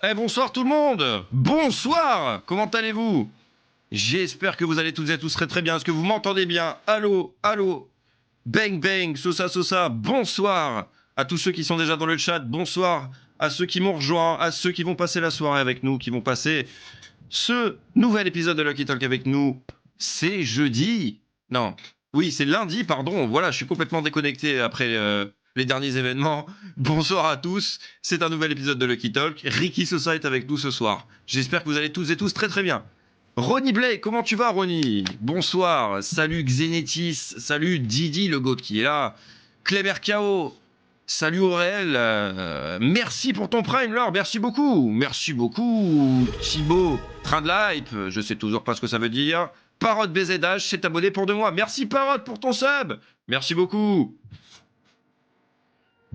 Eh bonsoir tout le monde. Bonsoir. Comment allez-vous? J'espère que vous allez toutes et tous très très bien. Est-ce que vous m'entendez bien? Allô, allô. Bang bang, sosa sosa. Bonsoir à tous ceux qui sont déjà dans le chat. Bonsoir à ceux qui m'ont rejoint, à ceux qui vont passer la soirée avec nous, qui vont passer ce nouvel épisode de Lucky Talk avec nous. C'est jeudi. Non. Oui, c'est lundi, pardon. Voilà, je suis complètement déconnecté après les derniers événements. Bonsoir à tous. C'est un nouvel épisode de Lucky Talk. Ricky Sosa est avec nous ce soir. J'espère que vous allez tous et tous très très bien. Ronnie Blake, comment tu vas, Ronnie? Bonsoir. Salut Xenetis. Salut Didi, le GOAT qui est là. Kleber Kao. Salut Aurel. Merci pour ton prime, Laure. Merci beaucoup. Merci beaucoup. Thibaut, train de la hype. Je sais toujours pas ce que ça veut dire. Parrot BZH s'est abonné pour 2 mois. Merci Parrot pour ton sub. Merci beaucoup.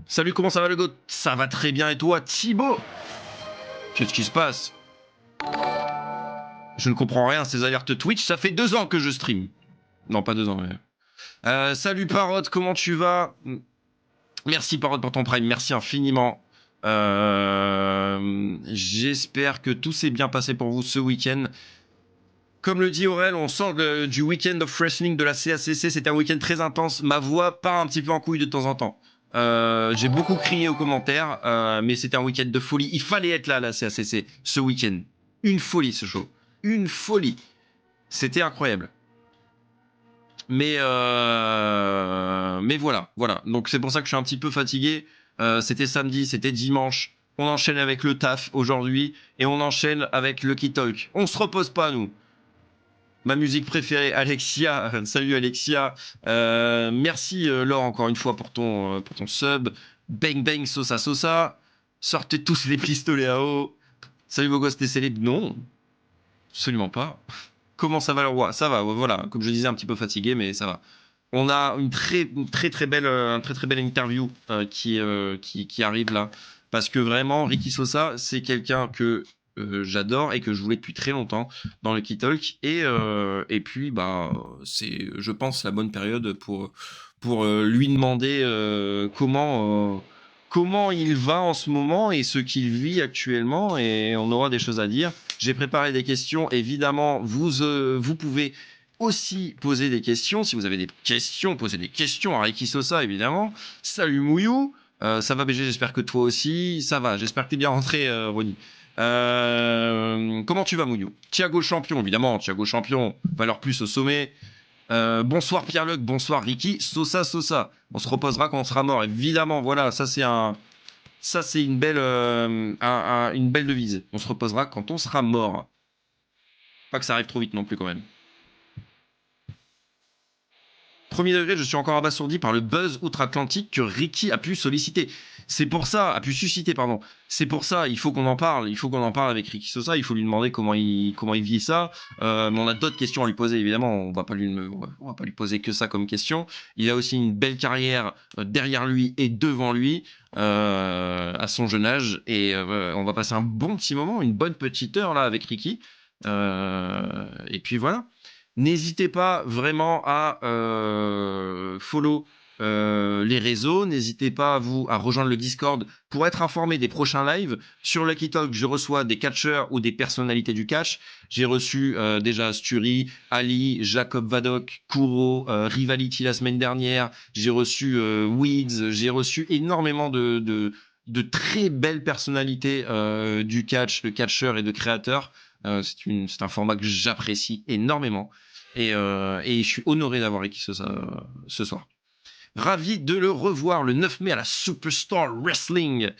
Salut, comment ça va le GOAT? Ça va très bien et toi, Thibaut? Qu'est-ce qui se passe? Je ne comprends rien, ces alertes Twitch. Ça fait 2 ans que je stream. Non, pas 2 ans, mais... salut Parrot, comment tu vas? Merci Parrot pour ton prime, merci infiniment. J'espère que tout s'est bien passé pour vous ce week-end. Comme le dit Aurel, on sort du week-end of wrestling de la CACC. C'était un week-end très intense. Ma voix part un petit peu en couille de temps en temps. J'ai beaucoup crié aux commentaires, mais c'était un week-end de folie. Il fallait être là à la CACC ce week-end. Une folie ce show. Une folie. C'était incroyable. Mais voilà. Donc c'est pour ça que je suis un petit peu fatigué. C'était samedi, c'était dimanche. On enchaîne avec le taf aujourd'hui et on enchaîne avec Lucky Talk. On se repose pas, nous. Ma musique préférée, Alexia. Salut Alexia. Merci Laure encore une fois pour ton sub. Bang bang sosa sosa. Sortez tous les pistolets à eau. Salut vos gosses des célèbres. Non, absolument pas. Comment ça va le roi? Ça va, voilà. Comme je disais, un petit peu fatigué, mais ça va. On a une très belle interview qui arrive là. Parce que vraiment, Ricky Sosa, c'est quelqu'un que j'adore et que je voulais depuis très longtemps dans le Key Talk. Et puis, bah, c'est, je pense, la bonne période pour lui demander comment il va en ce moment et ce qu'il vit actuellement. Et on aura des choses à dire. J'ai préparé des questions. Évidemment, vous pouvez aussi poser des questions. Si vous avez des questions, posez des questions à Ricky Sosa, évidemment. Salut Mouillou. Ça va BG, j'espère que toi aussi. Ça va, j'espère que t'es bien rentré, Ronnie. Comment tu vas, Mouillou? Thiago Champion, évidemment. Thiago Champion, valeur plus au sommet. Bonsoir Pierre-Luc, bonsoir Ricky. Sosa, Sosa. On se reposera quand on sera mort, évidemment. Voilà, ça c'est une belle, une belle devise. On se reposera quand on sera mort. Pas que ça arrive trop vite non plus quand même. Premier degré, je suis encore abasourdi par le buzz outre-Atlantique que Ricky a pu solliciter. C'est pour ça, a pu susciter, pardon. C'est pour ça, il faut qu'on en parle. Il faut qu'on en parle avec Ricky Sosa. Il faut lui demander comment il vit ça. Mais on a d'autres questions à lui poser, évidemment. On va pas lui poser que ça comme question. Il a aussi une belle carrière derrière lui et devant lui à son jeune âge. Et on va passer un bon petit moment, une bonne petite heure là avec Ricky. Et puis voilà. N'hésitez pas vraiment à follow les réseaux. N'hésitez pas à rejoindre le Discord pour être informé des prochains lives. Sur Lucky Talk, je reçois des catcheurs ou des personnalités du catch. J'ai reçu déjà Sturi, Ali, Jacob Vadok, Kuro, Rivality la semaine dernière. J'ai reçu Weeds. J'ai reçu énormément de très belles personnalités du catch, de catcheurs et de créateurs. C'est un format que j'apprécie énormément. Et je suis honoré d'avoir Ricky Sosa ce soir. Ravi de le revoir le 9 mai à la Superstar Wrestling.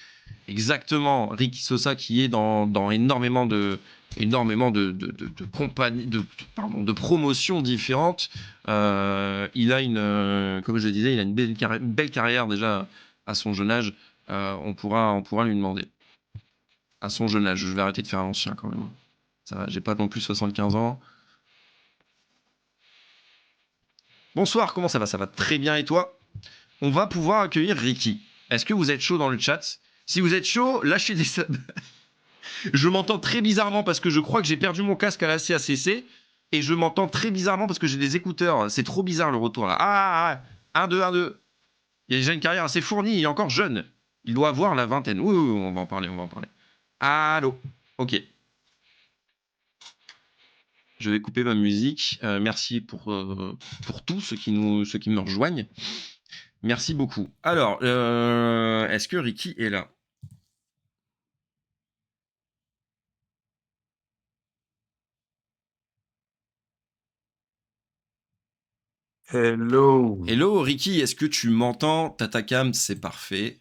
Exactement, Ricky Sosa qui est dans énormément de compagnies, de promotions différentes. Il a comme je le disais, il a une belle carrière déjà à son jeune âge. On pourra lui demander. À son jeune âge, je vais arrêter de faire l'ancien quand même. Ça va, j'ai pas non plus 75 ans. Bonsoir, comment ça va? Ça va très bien et toi? On va pouvoir accueillir Ricky. Est-ce que vous êtes chaud dans le chat? Si vous êtes chaud, lâchez des subs. Je m'entends très bizarrement parce que je crois que j'ai perdu mon casque à la CACC. Et je m'entends très bizarrement parce que j'ai des écouteurs. C'est trop bizarre le retour là. Ah, 1, 2, 1, 2. Il a déjà une carrière assez fournie, il est encore jeune. Il doit avoir la vingtaine. Oui, on va en parler. Allô. Ok. Je vais couper ma musique. Merci pour tous ceux qui me rejoignent. Merci beaucoup. Alors, est-ce que Ricky est là? Hello. Hello Ricky, est-ce que tu m'entends? T'as ta cam, c'est parfait.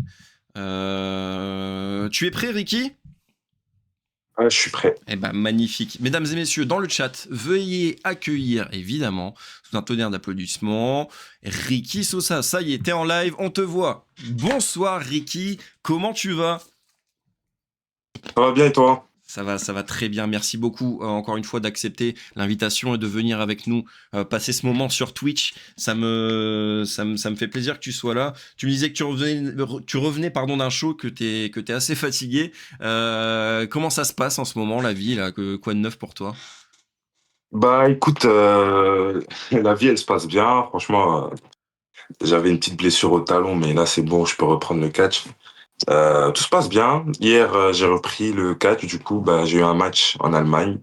Tu es prêt Ricky? Ah, je suis prêt. Eh ben magnifique. Mesdames et messieurs, dans le chat, veuillez accueillir évidemment, sous un tonnerre d'applaudissements, Ricky Sosa. Ça y est, t'es en live, on te voit. Bonsoir Ricky, comment tu vas? Ça va bien et toi? Ça va très bien. Merci beaucoup encore une fois d'accepter l'invitation et de venir avec nous passer ce moment sur Twitch. Ça me fait plaisir que tu sois là. Tu me disais que tu revenais pardon, d'un show, que t'es assez fatigué. Comment ça se passe en ce moment, la vie là, quoi de neuf pour toi? Bah écoute, la vie elle se passe bien. Franchement, j'avais une petite blessure au talon, mais là c'est bon, je peux reprendre le catch. Tout se passe bien. Hier, j'ai repris le catch. Du coup, bah j'ai eu un match en Allemagne.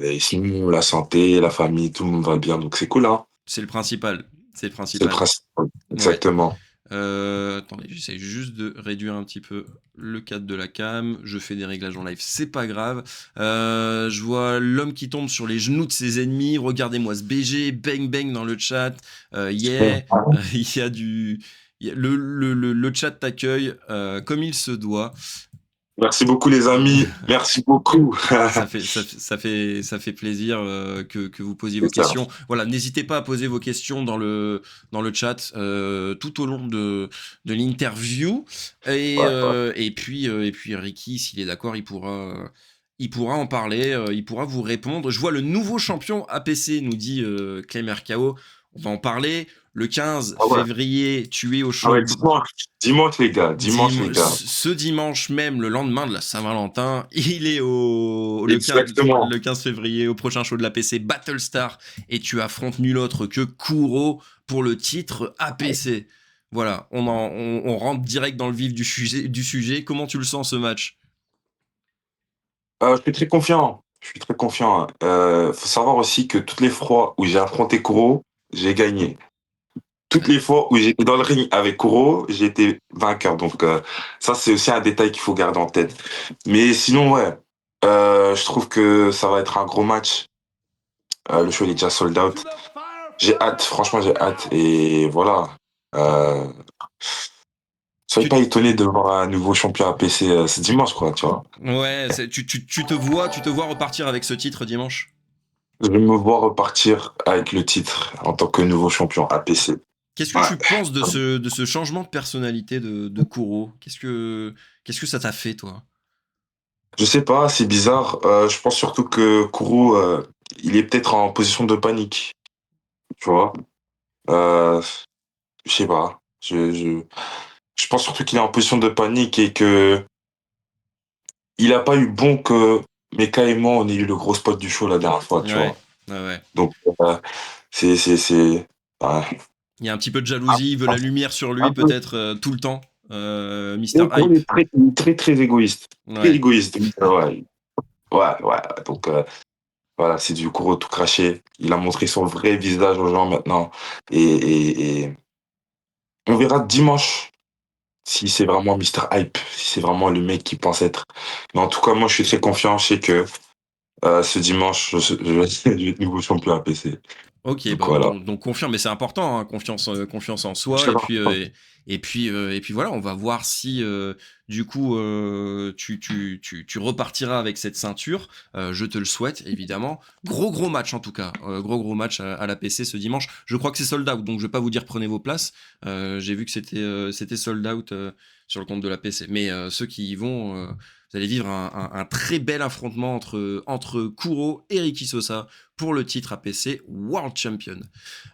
Et sinon, la santé, la famille, tout le monde va bien, donc c'est cool, hein. C'est le principal. C'est le C'est le principal. principal. Ouais. Exactement. Attendez, j'essaie juste de réduire un petit peu le cadre de la cam. Je fais des réglages en live, c'est pas grave. Je vois l'homme qui tombe sur les genoux de ses ennemis. Regardez-moi ce BG, bang bang dans le chat. Yeah, il y a du. Le chat t'accueille comme il se doit. Merci beaucoup les amis. Merci beaucoup. Ça fait plaisir que vous posiez vos C'est ça. questions. Voilà, n'hésitez pas à poser vos questions dans le chat tout au long de l'interview. Ouais, ouais. Et puis Ricky, s'il est d'accord, il pourra en parler, il pourra vous répondre. Je vois le nouveau champion APC, nous dit Clémer KO. On va en parler. Le 15 Ah ouais. février, tu es au Ah show ouais, dimanche. Dimanche les gars. Dimanche les gars. Ce dimanche même, le lendemain de la Saint-Valentin, il est Exactement. le 15 février au prochain show de la PC Battlestar et tu affrontes nul autre que Kuro pour le titre APC. Voilà, on rentre direct dans le vif du sujet. Comment tu le sens ce match? Je suis très confiant. Je suis très confiant. Faut savoir aussi que toutes les fois où j'ai affronté Kuro, j'ai gagné. Toutes Ouais. les fois où j'étais dans le ring avec Kuro, j'ai été vainqueur. Donc ça, c'est aussi un détail qu'il faut garder en tête. Mais sinon, ouais, je trouve que ça va être un gros match. Le show il est déjà sold out. J'ai hâte, franchement, j'ai hâte. Et voilà. Euh, Soyez Tu, pas étonnés de voir un nouveau champion APC ce dimanche, quoi, tu vois. ouais, tu te vois repartir avec ce titre dimanche? Je me vois repartir avec le titre en tant que nouveau champion APC. Qu'est-ce que Ouais. tu penses de ce changement de personnalité de Kuro? Qu'est-ce que ça t'a fait, toi? Je sais pas, c'est bizarre. Je pense surtout que Kuro, il est peut-être en position de panique, tu vois. Euh, je sais pas. Je pense surtout qu'il est en position de panique et que il a pas eu bon que Meka et moi, on ait eu le gros spot du show la dernière fois, tu Ouais, vois. ouais, ouais. Donc, c'est, ouais. Il y a un petit peu de Ah, jalousie, il veut la lumière sur lui un peu. peut-être tout le temps. Mister Et Kuro, Hype. il est très égoïste. Très Ouais. égoïste. Donc, ouais. Ouais, ouais. Donc, voilà, c'est du Kuro tout craché. Il a montré son vrai visage aux gens maintenant. Et on verra dimanche si c'est vraiment Mister Hype, si c'est vraiment le mec qui pense être. Mais en tout cas, moi, je suis très confiant. Je sais que ce dimanche, je vais être nouveau champion à PC. Ok, Donc bah, voilà. donc confirme, mais c'est important, hein, confiance en Je soi, sais pas. et puis voilà, on va voir si du coup tu repartiras avec cette ceinture. Je te le souhaite évidemment. Gros match en tout cas, gros match à la PC ce dimanche. Je crois que c'est sold out, donc je vais pas vous dire prenez vos places. J'ai vu que c'était sold out sur le compte de la PC, mais ceux qui y vont, vous allez vivre un très bel affrontement entre Kuro et Ricky Sosa pour le titre APC World Champion.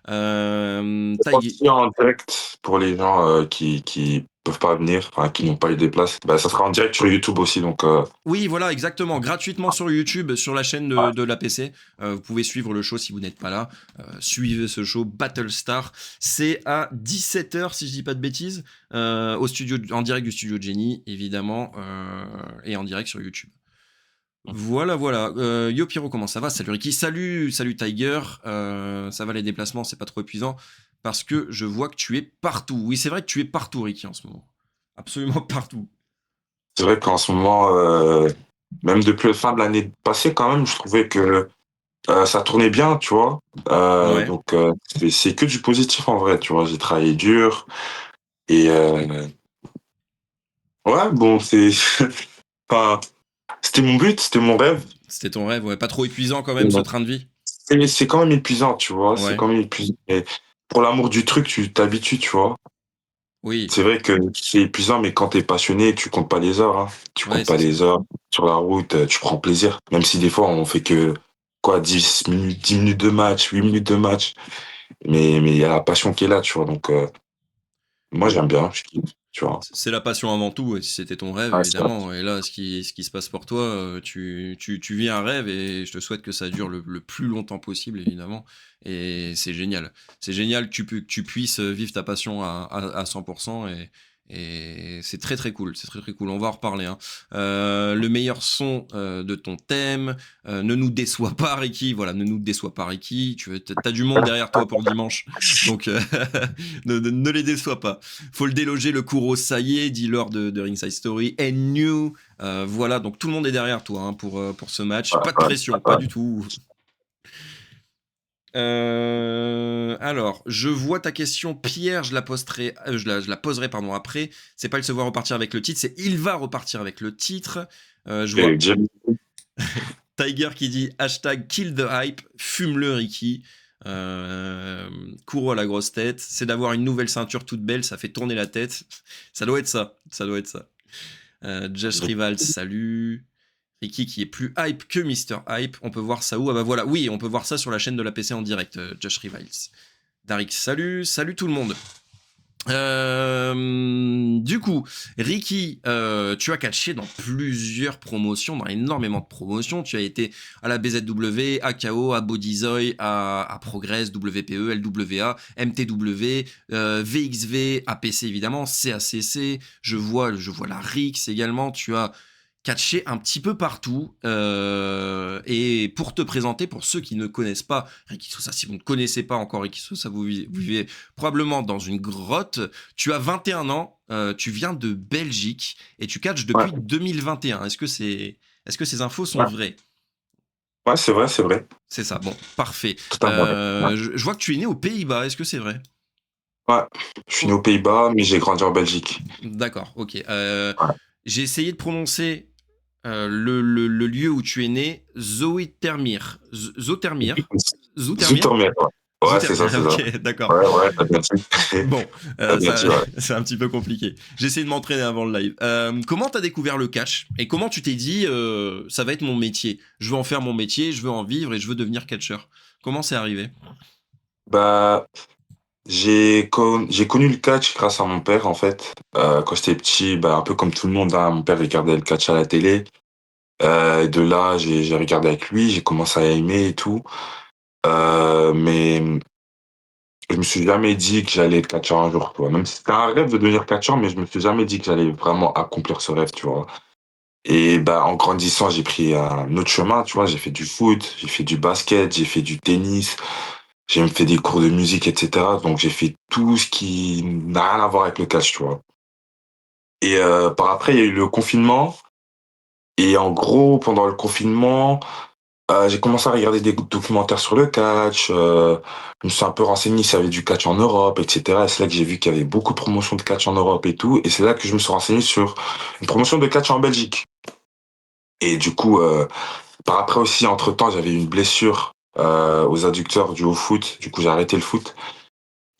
C'est Taï, sorti en direct pour les gens qui peuvent pas venir, enfin, qui n'ont pas eu des places, bah, ça sera en direct sur YouTube aussi. Donc, Oui, voilà, exactement. Gratuitement sur YouTube, sur la chaîne ouais. de l'APC. Vous pouvez suivre le show si vous n'êtes pas là. Suivez ce show Battlestar. C'est à 17h, si je dis pas de bêtises, au studio, en direct du studio Jenny, évidemment, et en direct sur YouTube. Voilà, voilà. Yo Pyro, comment ça va? Salut Ricky. Salut Tiger. Ça va les déplacements, c'est pas trop épuisant. Parce que je vois que tu es partout. Oui, c'est vrai que tu es partout, Ricky, en ce moment. Absolument partout. C'est vrai qu'en ce moment, même depuis la fin de l'année passée, quand même, je trouvais que ça tournait bien, tu vois. Ouais. Donc, c'est que du positif en vrai, tu vois. J'ai travaillé dur et ouais, bon, c'est, enfin, c'était mon but, c'était mon rêve. C'était ton rêve, ouais. Pas trop épuisant quand même ce train de vie. C'est quand même épuisant, tu vois. C'est Ouais. quand même épuisant. Mais pour l'amour du truc, tu t'habitues, tu vois. Oui. C'est vrai que c'est épuisant, mais quand t'es passionné, tu comptes pas les heures, hein. Tu Ouais, comptes pas c'est ça. les heures sur la route, tu prends plaisir. Même si des fois, on fait que, quoi, 10 minutes de match, 8 minutes de match. Mais il y a la passion qui est là, tu vois. Donc, moi, Oui. j'aime bien, je kiffe, tu vois. C'est la passion avant tout, et si c'était ton rêve, Ouais, c'est ça. évidemment. Et là, ce qui se passe pour toi, tu vis un rêve et je te souhaite que ça dure le plus longtemps possible, évidemment. Et c'est génial. C'est génial que tu puisses vivre ta passion à 100% et c'est très très cool. C'est très très cool. On va en reparler, hein. Le meilleur son de ton thème. Ne nous déçois pas, Ricky. Voilà, ne nous déçois pas, Ricky. T'as du monde derrière toi pour le dimanche. Donc, ne les déçois pas. Faut le déloger, le Kuro, ça y est, dealer de Ringside Story, and New. Voilà, donc tout le monde est derrière toi, hein, pour ce match. Ouais, Pas de ouais, pression, pas ouais. du tout. Alors, je vois ta question, Pierre, je la poserai pardon, après. C'est pas il se voit repartir avec le titre, c'est il va repartir avec le titre. Je Et vois Jamie, Tiger qui dit hashtag kill the hype, fume-le Ricky. Kuro à la grosse tête, c'est d'avoir une nouvelle ceinture toute belle, ça fait tourner la tête. Ça doit être ça, ça doit être ça. Josh Rival, salut. Ricky qui est plus hype que Mister Hype. On peut voir ça où? Ah bah voilà, oui, on peut voir ça sur la chaîne de la PC en direct, Josh Rivals. Darik, salut tout le monde. Du coup, Ricky, tu as catché dans plusieurs promotions, dans énormément de promotions. Tu as été à la BZW, à KO, à Bodyzoy, à Progress, WPE, LWA, MTW, VXV, APC évidemment, CACC. Je vois la Rix également. Tu as catché un petit peu partout. Et pour te présenter, pour ceux qui ne connaissent pas Ricky Sosa, si vous ne connaissez pas encore Ricky Sosa, vous vivez probablement dans une grotte. Tu as 21 ans, tu viens de Belgique et tu catches ouais, depuis 2021. Est-ce que ces infos sont ouais, vraies? ouais, c'est vrai, c'est vrai. C'est ça, bon, parfait. Totalement vrai. Ouais. Je vois que tu es né aux Pays-Bas, est-ce que c'est vrai? Ouais. Je suis né Oh, aux Pays-Bas, mais j'ai grandi en Belgique. d'accord, ok. Ouais. J'ai essayé de prononcer le lieu où tu es né, Zoetermeer. Zotermeer. Zotermeer. Zoetermeer, ouais. Ouais, c'est ça, Zotermeer, c'est ça. ok, d'accord. Ouais, ouais, t'as bien dit. Bon, T'as bien dit, ouais. c'est un petit peu compliqué. J'ai essayé de m'entraîner avant le live. Comment t'as découvert le catch et comment tu t'es dit ça va être mon métier. Je veux en faire mon métier, je veux en vivre et je veux devenir catcheur. Comment c'est arrivé? Bah, j'ai connu le catch grâce à mon père, en fait. Quand j'étais petit, bah, un peu comme tout le monde, hein, mon père regardait le catch à la télé. Et de là, j'ai regardé avec lui, j'ai commencé à aimer et tout. Mais je me suis jamais dit que j'allais être catcheur un jour, quoi. Même si c'était un rêve de devenir catcheur, mais je me suis jamais dit que j'allais vraiment accomplir ce rêve, tu vois. Et bah, en grandissant, j'ai pris un autre chemin, tu vois. J'ai fait du foot, j'ai fait du basket, j'ai fait du tennis, j'ai même fait des cours de musique, etc. Donc, j'ai fait tout ce qui n'a rien à voir avec le catch, tu vois. Et par après, il y a eu le confinement. Et en gros, pendant le confinement, j'ai commencé à regarder des documentaires sur le catch. Je me suis un peu renseigné s'il y avait du catch en Europe, etc. Et c'est là que j'ai vu qu'il y avait beaucoup de promotions de catch en Europe et tout. Et c'est là que je me suis renseigné sur une promotion de catch en Belgique. Et du coup, par après aussi, entre-temps, j'avais eu une blessure aux adducteurs du au foot. Du coup, j'ai arrêté le foot.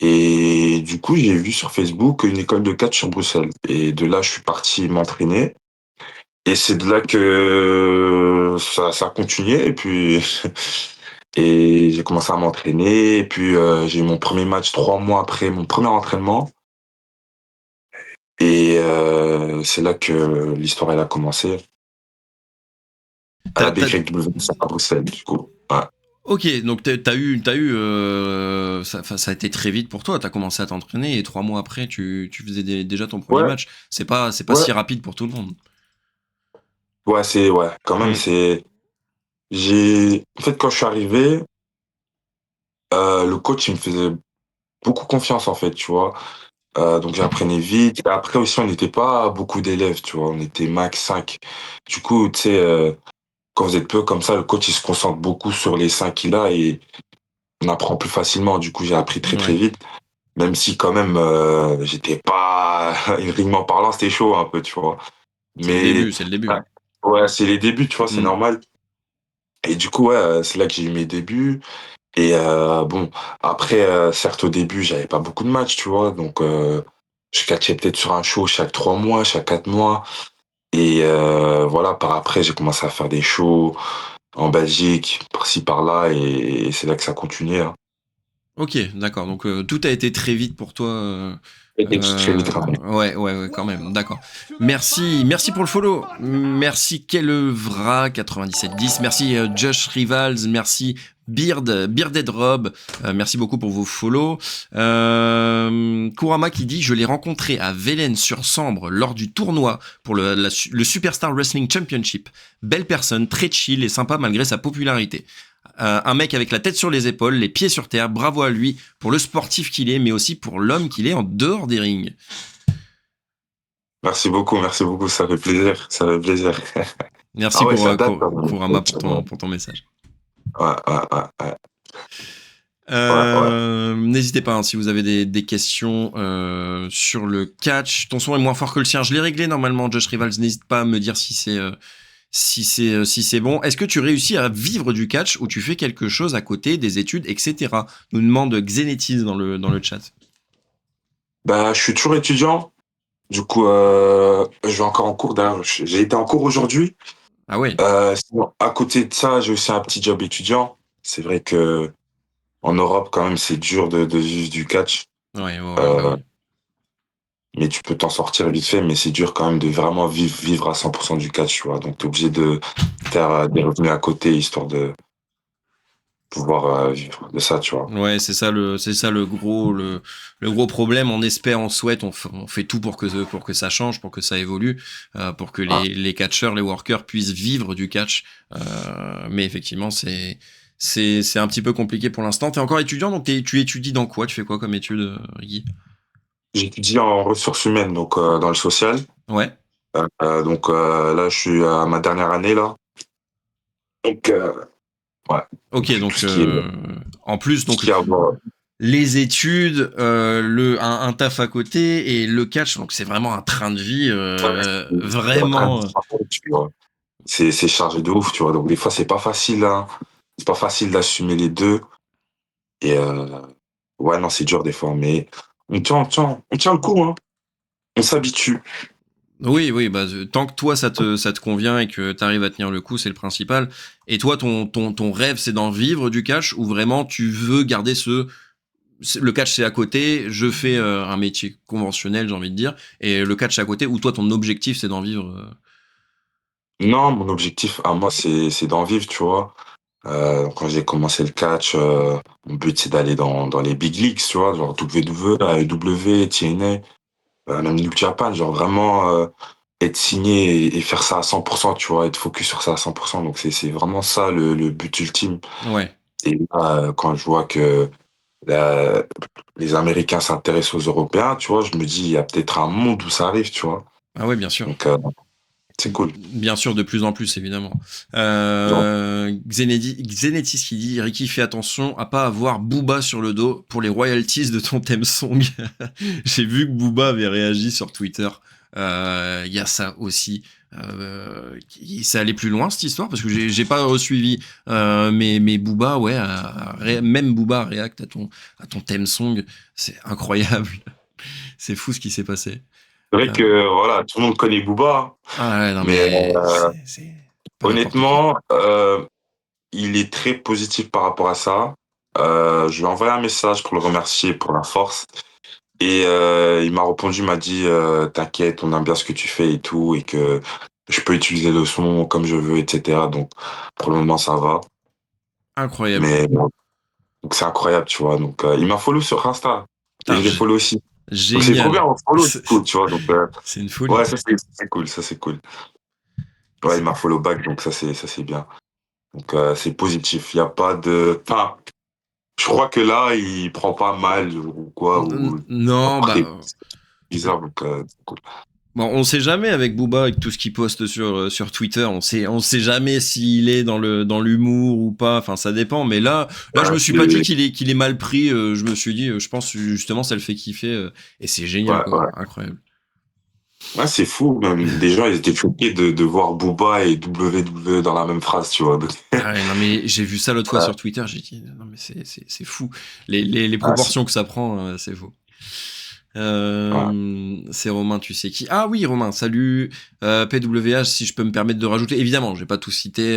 Et du coup, j'ai vu sur Facebook une école de catch sur Bruxelles. Et de là, je suis parti m'entraîner. Et c'est de là que ça a continué. Et puis, et j'ai commencé à m'entraîner. Et puis, j'ai eu mon premier match 3 mois après mon premier entraînement. Et c'est là que l'histoire elle a commencé à T'as, la t'as- BQW à Bruxelles, du coup. Ouais. Ok, donc ça a été très vite pour toi. T'as commencé à t'entraîner et 3 mois après, tu faisais déjà ton premier Ouais, match. C'est pas ouais, si rapide pour tout le monde. ouais, quand même, Hmm. c'est. En fait, quand je suis arrivé, le coach, il me faisait beaucoup confiance, en fait, tu vois. Donc, j'apprenais vite. Et après aussi, on n'était pas beaucoup d'élèves, tu vois. On était max 5. Du coup, tu sais, quand vous êtes peu comme ça, le coach, il se concentre beaucoup sur les 5 qu'il a et on apprend plus facilement. Du coup, j'ai appris très, très Ouais, vite. Même si, quand même, j'étais pas. Rimement parlant, c'était chaud un peu, tu vois. c'est le Mais, début, c'est le ouais, début. ouais, c'est les débuts, tu vois, c'est Hmm. normal. Et du coup, ouais, c'est là que j'ai eu mes débuts. Et bon, après, certes, au début, j'avais pas beaucoup de matchs, tu vois. Donc, je catchais peut-être sur un show chaque 3 mois, chaque 4 mois. Et voilà, par après, j'ai commencé à faire des shows en Belgique, par-ci, par-là. Et c'est là que ça continuait. Hein. Ok, d'accord. Donc tout a été très vite pour toi. Et très vite rapide. Ouais, quand même. D'accord. Merci pour le follow. Merci Kelevra 9710. Merci Josh Rivals. Merci Bearded Rob. Merci beaucoup pour vos follows. Kurama qui dit je l'ai rencontré à Vélène-sur-Sambre lors du tournoi pour le Superstar Wrestling Championship. Belle personne, très chill et sympa malgré sa popularité. Un mec avec la tête sur les épaules, les pieds sur terre, bravo à lui pour le sportif qu'il est, mais aussi pour l'homme qu'il est en dehors des rings. Merci beaucoup, ça fait plaisir, ça fait plaisir. Merci Ah ouais, pour ça date, quand même. Kurama pour ton message. Ouais, ouais. N'hésitez pas hein, si vous avez des questions sur le catch. Ton son est moins fort que le sien. Je l'ai réglé normalement, Josh Rivals. N'hésite pas à me dire si c'est bon. Est-ce que tu réussis à vivre du catch ou tu fais quelque chose à côté des études, etc. Nous demande Xenetis dans le chat. Bah, je suis toujours étudiant. Du coup, je vais encore en cours. D'ailleurs, j'ai été en cours aujourd'hui. Ah ouais. Sinon, à côté de ça, j'ai aussi un petit job étudiant. C'est vrai que en Europe, quand même, c'est dur de vivre du catch. Ouais, bah Euh, oui. mais tu peux t'en sortir vite fait, mais c'est dur quand même de vraiment vivre à 100% du catch, tu vois. Donc, t'es obligé de faire des revenus à côté, histoire de pouvoir vivre de ça, tu vois. Ouais, c'est ça le gros problème. On espère, on souhaite, on fait tout pour que ça change, pour que ça évolue, pour que Ah. les catcheurs, les workers puissent vivre du catch. Mais effectivement, c'est un petit peu compliqué pour l'instant. T'es encore étudiant, donc tu étudies dans quoi? Tu fais quoi comme étude, Guy? J'étudie en ressources humaines, donc dans le social. Ouais. Donc là, je suis à ma dernière année, là. Donc, ouais. Ok, Donc, donc en plus, tout ce donc qui est à voir. les études, un taf à côté et le catch, donc c'est vraiment un train de vie C'est en train de vraiment. tu vois. C'est chargé de ouf, tu vois. Donc, des fois, c'est pas facile, hein. C'est pas facile d'assumer les deux. Et ouais, non, c'est dur des fois, mais on tient le coup, hein. On s'habitue. Oui, bah, tant que toi ça te convient et que tu arrives à tenir le coup, c'est le principal. Et toi, ton rêve, c'est d'en vivre du catch ou vraiment tu veux garder le catch c'est à côté, je fais un métier conventionnel, j'ai envie de dire, et le catch c'est à côté, ou toi ton objectif c'est d'en vivre. Non, mon objectif à moi, c'est d'en vivre, tu vois. Quand j'ai commencé le catch, mon but, c'est d'aller dans les big leagues, tu vois, genre WWE, AEW, TNA, même New Japan, genre vraiment être signé et faire ça à 100%, tu vois, être focus sur ça à 100%. Donc, c'est vraiment ça le but ultime. Ouais. Et là, quand je vois que euh, les Américains s'intéressent aux Européens, tu vois, je me dis, il y a peut-être un monde où ça arrive, tu vois. Ah ouais, bien sûr. Donc, c'est cool. Bien sûr, de plus en plus, évidemment. Genre, Xenetis qui dit Ricky, fais attention à pas avoir Booba sur le dos pour les royalties de ton theme song. J'ai vu que Booba avait réagi sur Twitter. Il y a ça aussi. Ça allait plus loin cette histoire parce que j'ai pas suivi. Mais Booba, ouais, même Booba react à ton theme song. C'est incroyable. C'est fou ce qui s'est passé. c'est vrai Euh, que, voilà, tout le monde connaît Booba, ah ouais, non mais mais c'est pas n'importe qui. honnêtement, il est très positif par rapport à ça. Je lui ai envoyé un message pour le remercier pour la force. Et il m'a répondu, il m'a dit, t'inquiète, on aime bien ce que tu fais et tout, et que je peux utiliser le son comme je veux, etc. Donc, pour le moment, ça va. Incroyable. Mais bon, donc c'est incroyable, tu vois. Donc, il m'a follow sur Insta et Putain, je l'ai follow aussi. Donc, c'est trop bien, génial. on follow, du coup, tu vois. Donc, C'est une ouais, folie. c'est cool, ça, c'est cool. Ouais, il C'est- m'a follow back, donc ça, c'est bien. Donc, c'est positif. Il n'y a pas de. Enfin, je crois que là, il prend pas mal ou quoi, ou Non, après, bah. bizarre, donc, c'est cool. Bon, on sait jamais avec Booba, avec tout ce qu'il poste sur Twitter, on sait jamais s'il est dans l'humour ou pas. Enfin, ça dépend. Mais là, je Ouais, me suis pas dit qu'il est mal pris. Je me suis dit, je pense justement, ça le fait kiffer. Et c'est génial, ouais, quoi. ouais. Incroyable. Ouais, c'est fou, même des gens, ils étaient choqués de voir Booba et WWE dans la même phrase, tu vois. Donc, Ah ouais, non mais j'ai vu ça l'autre fois ouais, sur Twitter. J'ai dit, non mais c'est fou. Les ouais, proportions que ça prend, c'est fou. ouais. C'est Romain, tu sais qui. Ah oui, Romain, salut. PWH, si je peux me permettre de rajouter. Évidemment, je vais pas tout citer,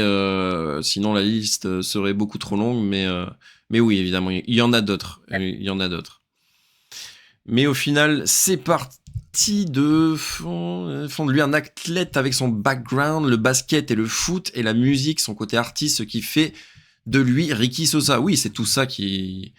sinon la liste serait beaucoup trop longue, mais oui, évidemment, il y en a d'autres. Il y en a d'autres. Mais au final, c'est parti font de lui un athlète avec son background, le basket et le foot, et la musique, son côté artiste, ce qui fait de lui Ricky Sosa. Oui, c'est tout ça qui,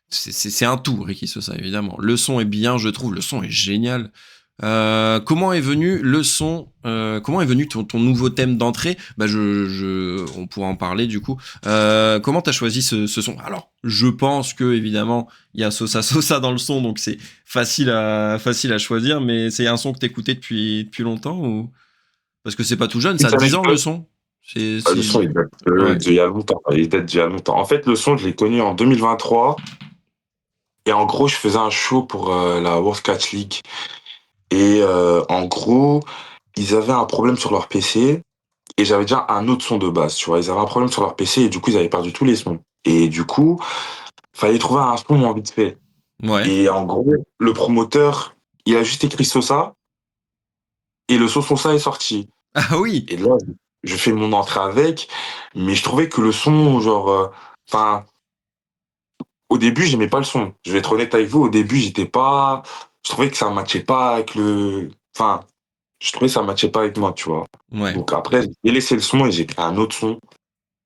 c'est un tout, Ricky Sosa, évidemment. Le son est bien, je trouve. Le son est génial. Comment est venu le son Comment est venu ton nouveau thème d'entrée? Bah, on pourra en parler du coup. Comment t'as choisi ce son? Alors, je pense que évidemment, il y a Sosa Sosa dans le son, donc c'est facile à choisir. Mais c'est un son que t'écoutais depuis longtemps ou parce que c'est pas tout jeune, ça a Petite 10 ans le anecdote, son. C'est le son, si date ouais. d'il y a longtemps. Il date d'il y a longtemps. En fait, le son, je l'ai connu en 2023. Et en gros, je faisais un show pour la World Catch League. Et en gros, ils avaient un problème sur leur PC. Et j'avais déjà un autre son de base, tu vois. Ils avaient un problème sur leur PC et du coup, ils avaient perdu tous les sons. Et du coup, fallait trouver un son en vite fait. Ouais. Et en gros, le promoteur, il a juste écrit Sosa et le son Sosa est sorti. Ah oui. Et là, je fais mon entrée avec, mais je trouvais que le son, genre, enfin, au début, j'aimais pas le son. Je vais être honnête avec vous, au début, j'étais pas, je trouvais que ça matchait pas avec enfin, je trouvais que ça matchait pas avec moi, tu vois. Ouais. Donc après, j'ai laissé le son et j'ai créé un autre son.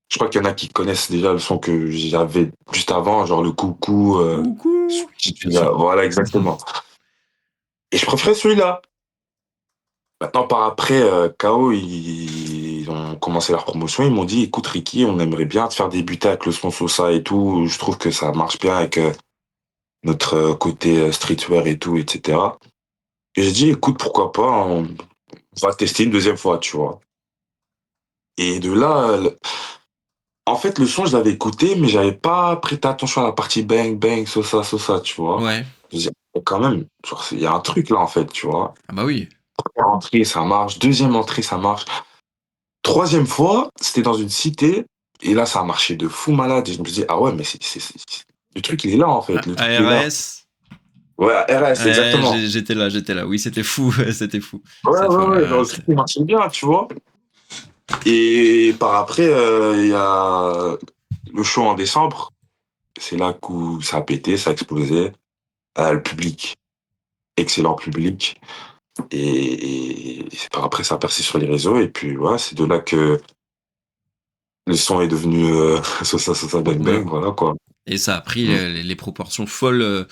Je crois qu'il y en a qui connaissent déjà le son que j'avais juste avant, genre le coucou, Coucou. Bien sûr. voilà, exactement. Et je préférais celui-là. Maintenant, par après, KO, ils ont commencé leur promotion. Ils m'ont dit, écoute, Ricky, on aimerait bien te faire débuter avec le son Sosa et tout. Je trouve que ça marche bien avec notre côté streetwear et tout, etc. Et j'ai dit, écoute, pourquoi pas, on va tester une deuxième fois, tu vois. Et de là, en fait, le son, je l'avais écouté, mais j'avais pas prêté attention à la partie bang, bang, Sosa, tu vois. Ouais. Je me dis, quand même, genre, il y a un truc là, en fait, tu vois. Ah bah oui. Première entrée, ça marche. Deuxième entrée, ça marche. Troisième fois, c'était dans une cité, et là, ça a marché de fou malade. Et je me dis, ah ouais, mais le truc, il est là, en fait. Le truc, il est là. ARS. Ouais, RS, Ouais, exactement. j'étais là. Oui, c'était fou, c'était fou Ouais, cette ouais, fois. ouais, genre, le truc, il marchait bien, tu vois. Et par après, il y a le show en décembre. C'est là où ça a pété, ça a explosé. Le public, excellent public. Et c'est par après, ça a percé sur les réseaux. Et puis, voilà, c'est de là que le son est devenu Sosa Bang Ouais. Bang, voilà, quoi. Et ça a pris Mm. les proportions folles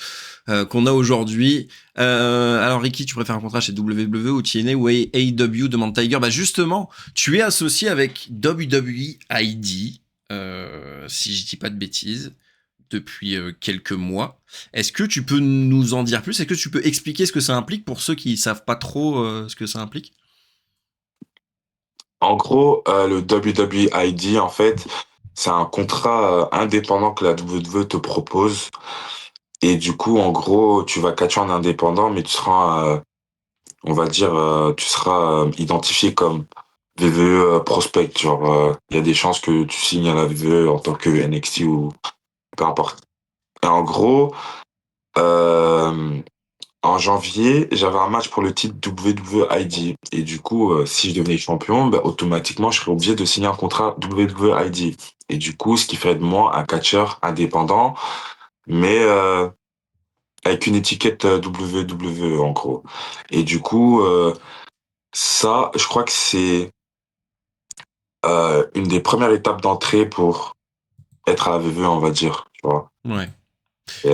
qu'on a aujourd'hui. Alors Ricky, tu préfères un contrat chez WWE ou TNA ou AEW demande Tiger. Bah justement, tu es associé avec WWE ID, si je dis pas de bêtises, depuis quelques mois. Est-ce que tu peux nous en dire plus? Est-ce que tu peux expliquer ce que ça implique pour ceux qui savent pas trop ce que ça implique? En gros, le WWID, en fait, c'est un contrat indépendant que la WWE te propose. Et du coup, en gros, tu vas catcher en indépendant, mais tu seras, on va dire, tu seras identifié comme VVE prospect. Genre, il y a des chances que tu signes à la VVE en tant que NXT ou peu importe. Et en gros, euh, en janvier, j'avais un match pour le titre WWID. Et du coup, si je devenais champion, bah, automatiquement, je serais obligé de signer un contrat WWID. Et du coup, ce qui ferait de moi un catcheur indépendant, mais avec une étiquette WWE en gros. Et du coup, ça, je crois que c'est une des premières étapes d'entrée pour être à la WWE, on va dire, tu vois. Ouais. Et,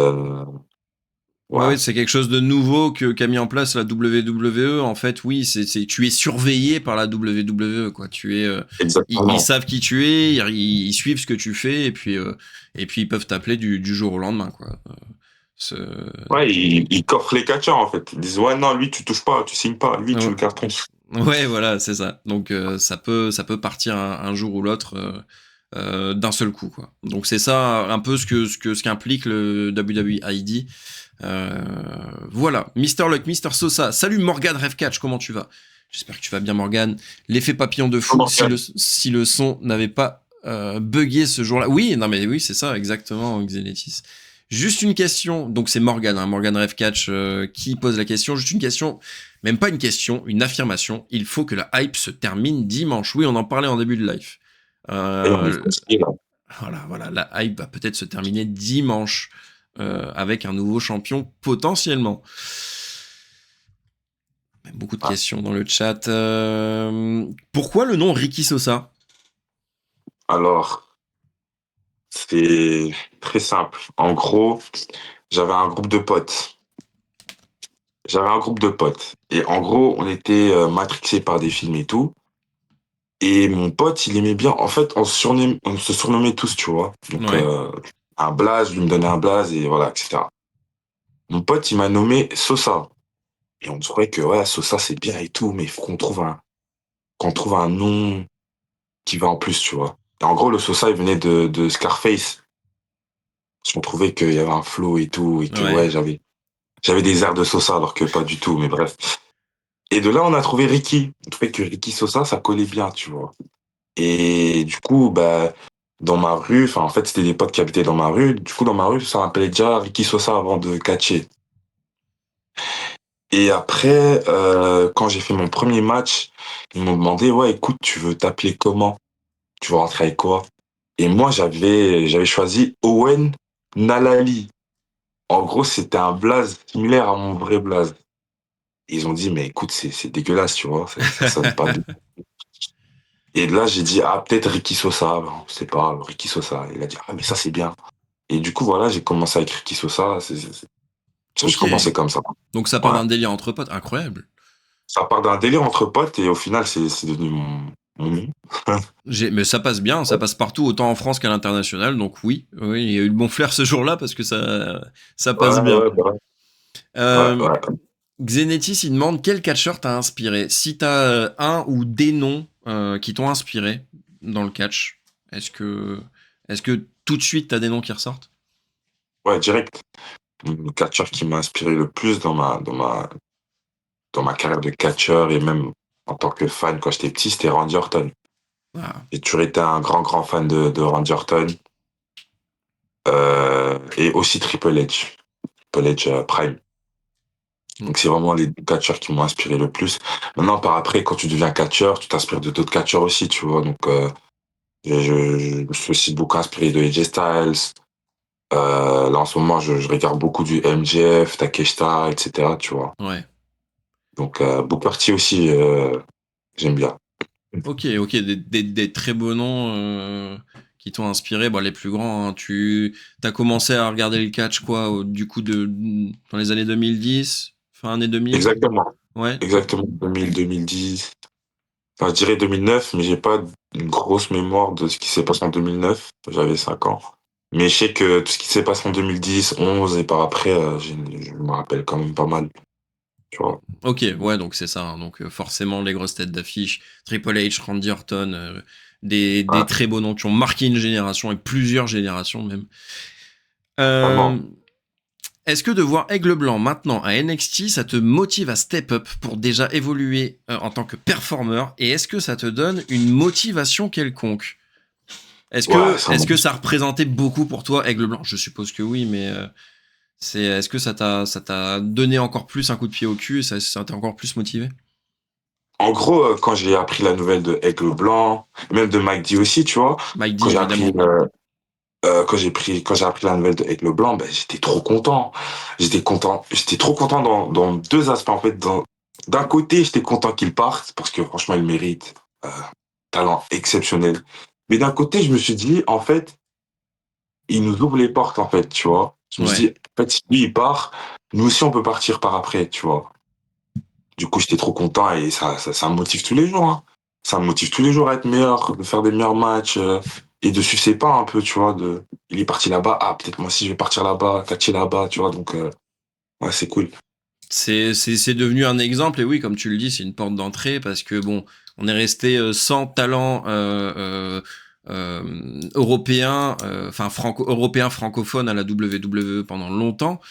Ouais, ouais, ouais, c'est quelque chose de nouveau qu'a mis en place la WWE. En fait, oui, tu es surveillé par la WWE, quoi. Ils exactement. savent qui tu es, ils suivent ce que tu fais, et puis ils peuvent t'appeler du jour au lendemain, quoi. Ce- Ouais, ils coffrent les catcheurs en fait. Ils disent ouais non, lui tu touches pas, tu signes pas, lui tu Ouais, le cartons. ouais, voilà, c'est ça. Donc ça peut partir un jour ou l'autre d'un seul coup, quoi. Donc c'est ça un peu ce qu'implique le WWE ID. Euh, voilà, Mister Luck, Mister Sosa. Salut Morgan Revcatch, comment tu vas? J'espère que tu vas bien, Morgan. L'effet papillon de fou, Morgan. si le son n'avait pas bugué ce jour-là. Oui, non mais oui, c'est ça, exactement, Xenetis. Juste une question, donc c'est Morgan, hein, Morgan Revcatch qui pose la question. Juste une question, même pas une question, une affirmation. Il faut que la hype se termine dimanche. Oui, on en parlait en début de live. Et on est Euh, fatigué là. voilà, la hype va peut-être se terminer dimanche avec un nouveau champion potentiellement. Beaucoup de Ah, questions dans le chat. Pourquoi le nom Ricky Sosa? alors, c'est très simple. En gros, j'avais un groupe de potes. J'avais un groupe de potes. Et en gros, on était matrixés par des films et tout. Et mon pote, il aimait bien. En fait, on se surnommait tous, tu vois. Donc, Ouais, un blaze, lui me donnait un blaze et voilà, etc. Mon pote, il m'a nommé Sosa. Et on trouvait que, ouais, Sosa, c'est bien et tout, mais il faut qu'on trouve un nom qui va en plus, tu vois. Et en gros, le Sosa, il venait de Scarface. Parce qu'on trouvait qu'il y avait un flow et tout, et que, ouais, ouais, j'avais des airs de Sosa, alors que pas du tout, mais bref. Et de là, on a trouvé Ricky. On trouvait que Ricky Sosa, ça collait bien, tu vois. Et du coup, bah, dans ma rue, enfin, en fait, c'était des potes qui habitaient dans ma rue. Du coup, dans ma rue, ça m'appelait déjà Ricky Sosa avant de catcher. Et après, quand j'ai fait mon premier match, ils m'ont demandé, ouais, écoute, tu veux t'appeler comment? Tu veux rentrer avec quoi? Et moi, j'avais choisi Owen Nalali. En gros, c'était un blaze similaire à mon vrai blaze. Ils ont dit, mais écoute, c'est dégueulasse, tu vois, ça sonne pas bien. Et là, j'ai dit, ah, peut-être Ricky Sosa. Ben, c'est pas Ricky Sosa. Il a dit, ah, mais ça, c'est bien. Et du coup, voilà, j'ai commencé avec Ricky Sosa. J'ai ok. commencé comme ça. Donc ça part Ouais. d'un délire entre potes, incroyable. Ça part d'un délire entre potes et au final, c'est devenu mon nom. Mais ça passe bien, ça passe partout, autant en France qu'à l'international. Donc oui, oui, il y a eu le bon flair ce jour-là parce que ça Ouais, passe bien. ouais, bah ouais, Euh, ouais. Xenetis, il demande quel catcheur t'a inspiré. Si t'as un ou des noms qui t'ont inspiré dans le catch, est-ce que, est-ce que tout de suite t'as des noms qui ressortent? Ouais, direct. Le catcheur qui m'a inspiré le plus dans ma carrière de catcheur et même en tant que fan quand j'étais petit, c'était Randy Orton. Ah, J'ai toujours été un grand fan de Randy Orton. Et aussi Triple H. Triple H Prime. mm, Donc c'est vraiment les catcheurs qui m'ont inspiré le plus. Maintenant, par après, quand tu deviens catcheur, tu t'inspires de d'autres catcheurs aussi, tu vois. Donc je me suis aussi beaucoup inspiré de AJ Styles. Là, en ce moment, je regarde beaucoup du MJF, Takeshita, etc., tu vois. ouais. Donc, Booker T aussi, j'aime bien. Ok, ok, des très beaux noms qui t'ont inspiré. Bon, les plus grands, hein. Tu as commencé à regarder le catch, quoi, du coup, dans les années 2010, fin années 2000. Exactement. Ouais, Exactement. 2000, 2010. Enfin, je dirais 2009, mais j'ai pas une grosse mémoire de ce qui s'est passé en 2009. J'avais 5 ans. Mais je sais que tout ce qui s'est passé en 2010, 11 et par après, je me rappelle quand même pas mal, tu vois. ok, ouais, donc c'est ça, hein. Donc forcément, les grosses têtes d'affiche, Triple H, Randy Orton, des Ouais, très beaux noms qui ont marqué une génération et plusieurs générations même. Euh, vraiment. Est-ce que de voir Aigle Blanc maintenant à NXT, ça te motive à step up pour déjà évoluer en tant que performeur? Et est-ce que ça te donne une motivation quelconque? Ouais, ça Est-ce m'a. que ça représentait beaucoup pour toi, Aigle Blanc? Je suppose que oui, mais est-ce que ça t'a donné encore plus un coup de pied au cul et ça t'a encore plus motivé? En gros, quand j'ai appris la nouvelle de Aigle Blanc, même de Mike D aussi, tu vois, Mike D, quand j'ai appris évidemment. Quand j'ai appris la nouvelle avec Leblanc, ben, j'étais trop content. J'étais trop content dans deux aspects, en fait. D'un côté, j'étais content qu'il parte, parce que franchement, il mérite. Euh, Talent exceptionnel. Mais d'un côté, je me suis dit, en fait, il nous ouvre les portes, en fait, tu vois. Je me suis Ouais. dit, en fait, si lui, il part, nous aussi, on peut partir par après, tu vois. Du coup, j'étais trop content et ça me motive tous les jours, hein. Ça me motive tous les jours à être meilleur, de faire des meilleurs matchs, et de sucer pas un peu, tu vois. Il est parti là-bas, ah, peut-être moi aussi je vais partir là-bas, catcher là-bas, tu vois. Donc, ouais, c'est cool. C'est devenu un exemple, et oui, comme tu le dis, c'est une porte d'entrée parce que bon, on est resté sans talent européen, enfin européen francophone à la WWE pendant longtemps.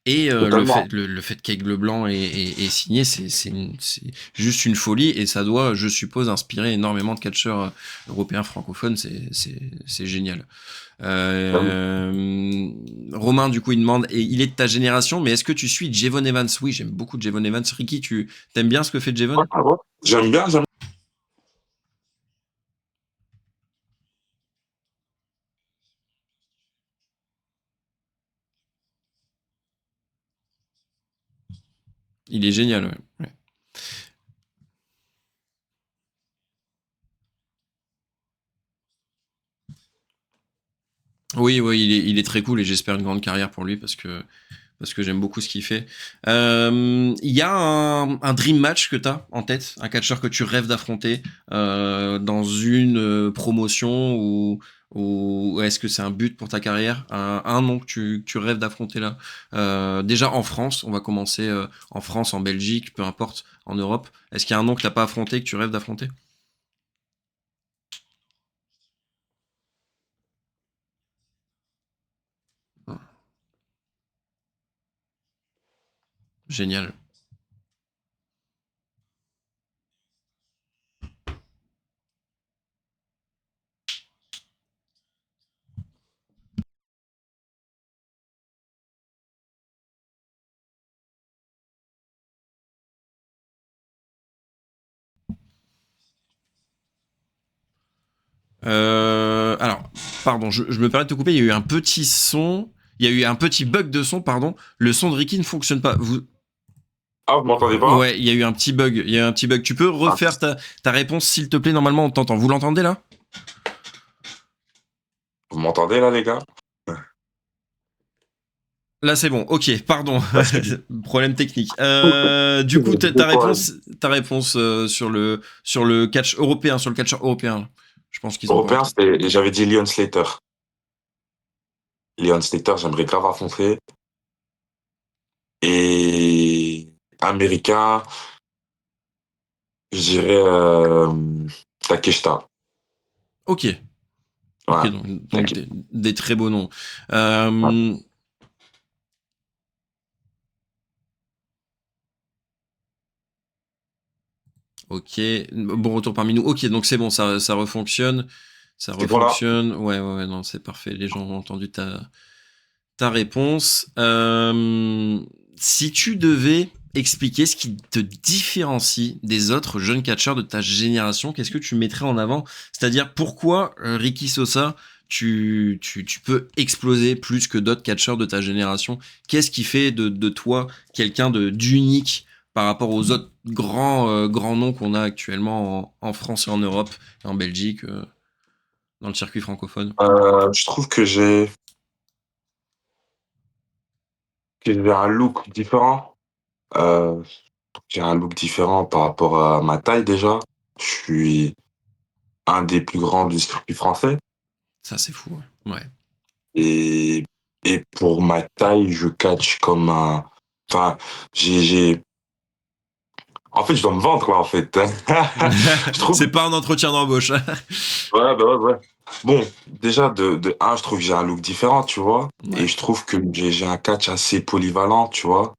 Et Totalement. le fait qu'Aigle Leblanc est signé, c'est juste une folie et ça doit, je suppose, inspirer énormément de catcheurs européens francophones. C'est génial. Bah oui. Romain, du coup, il demande, et il est de ta génération, mais est-ce que tu suis Jevon Evans? Oui, j'aime beaucoup Jevon Evans. Ricky, tu t'aimes bien ce que fait Ouais, Jevon? ouais. J'aime. Il est génial, ouais. Ouais. Oui, oui, il est très cool et j'espère une grande carrière pour lui parce que j'aime beaucoup ce qu'il fait. Il y a un dream match que tu as en tête, un catcheur que tu rêves d'affronter dans une promotion ou est-ce que c'est un but pour ta carrière, un nom que tu rêves d'affronter là. Déjà en France, on va commencer en France, en Belgique, peu importe, en Europe. Est-ce qu'il y a un nom que t'as pas affronté que tu rêves d'affronter? Génial. Alors, pardon, je me permets de te couper. Il y a eu un petit son. Il y a eu un petit bug de son, pardon. Le son de Ricky ne fonctionne pas. Ah, vous m'entendez pas? Ouais, il y a eu un petit bug. Il y a eu un petit bug. Tu peux Ah, refaire ta réponse, s'il te plaît. Normalement, on t'entend. Vous l'entendez là? vous m'entendez là, les gars? Là, c'est bon. Ok, pardon. Là, c'est bon. Problème technique. Du coup, ta réponse sur le catch européen, sur le catch européen. Je pense qu'ils ont pas Européen, entendu. j'avais dit Leon Slater. Leon Slater, j'aimerais grave affronter. Et américain, je dirais Takeshita. Ok. Ok, Ouais, donc Take- des très beaux noms. ouais. Euh, Ok, bon retour parmi nous. Ok, donc c'est bon, ça refonctionne. Ça C'est bon là? refonctionne. Ouais, non, c'est parfait. Les gens ont entendu ta réponse. Si tu devais expliquer ce qui te différencie des autres jeunes catcheurs de ta génération, qu'est-ce que tu mettrais en avant? C'est-à-dire, pourquoi Ricky Sosa, tu peux exploser plus que d'autres catcheurs de ta génération? Qu'est-ce qui fait de toi quelqu'un d'unique par rapport aux autres grands noms qu'on a actuellement en France et en Europe, et en Belgique, dans le circuit francophone? Je trouve que j'ai un look différent. Euh, j'ai un look différent par rapport à ma taille déjà. Je suis un des plus grands du circuit français. Ça, c'est fou. Ouais. Ouais. Et, et pour ma taille, je catch comme un... Enfin, j'ai... En fait, je dois me vendre, quoi, en fait. Je trouve... C'est pas un entretien d'embauche. Ouais, bah ouais. Bon, déjà, de un, je trouve que j'ai un look différent, tu vois. Et Ouais. je trouve que j'ai un catch assez polyvalent, tu vois.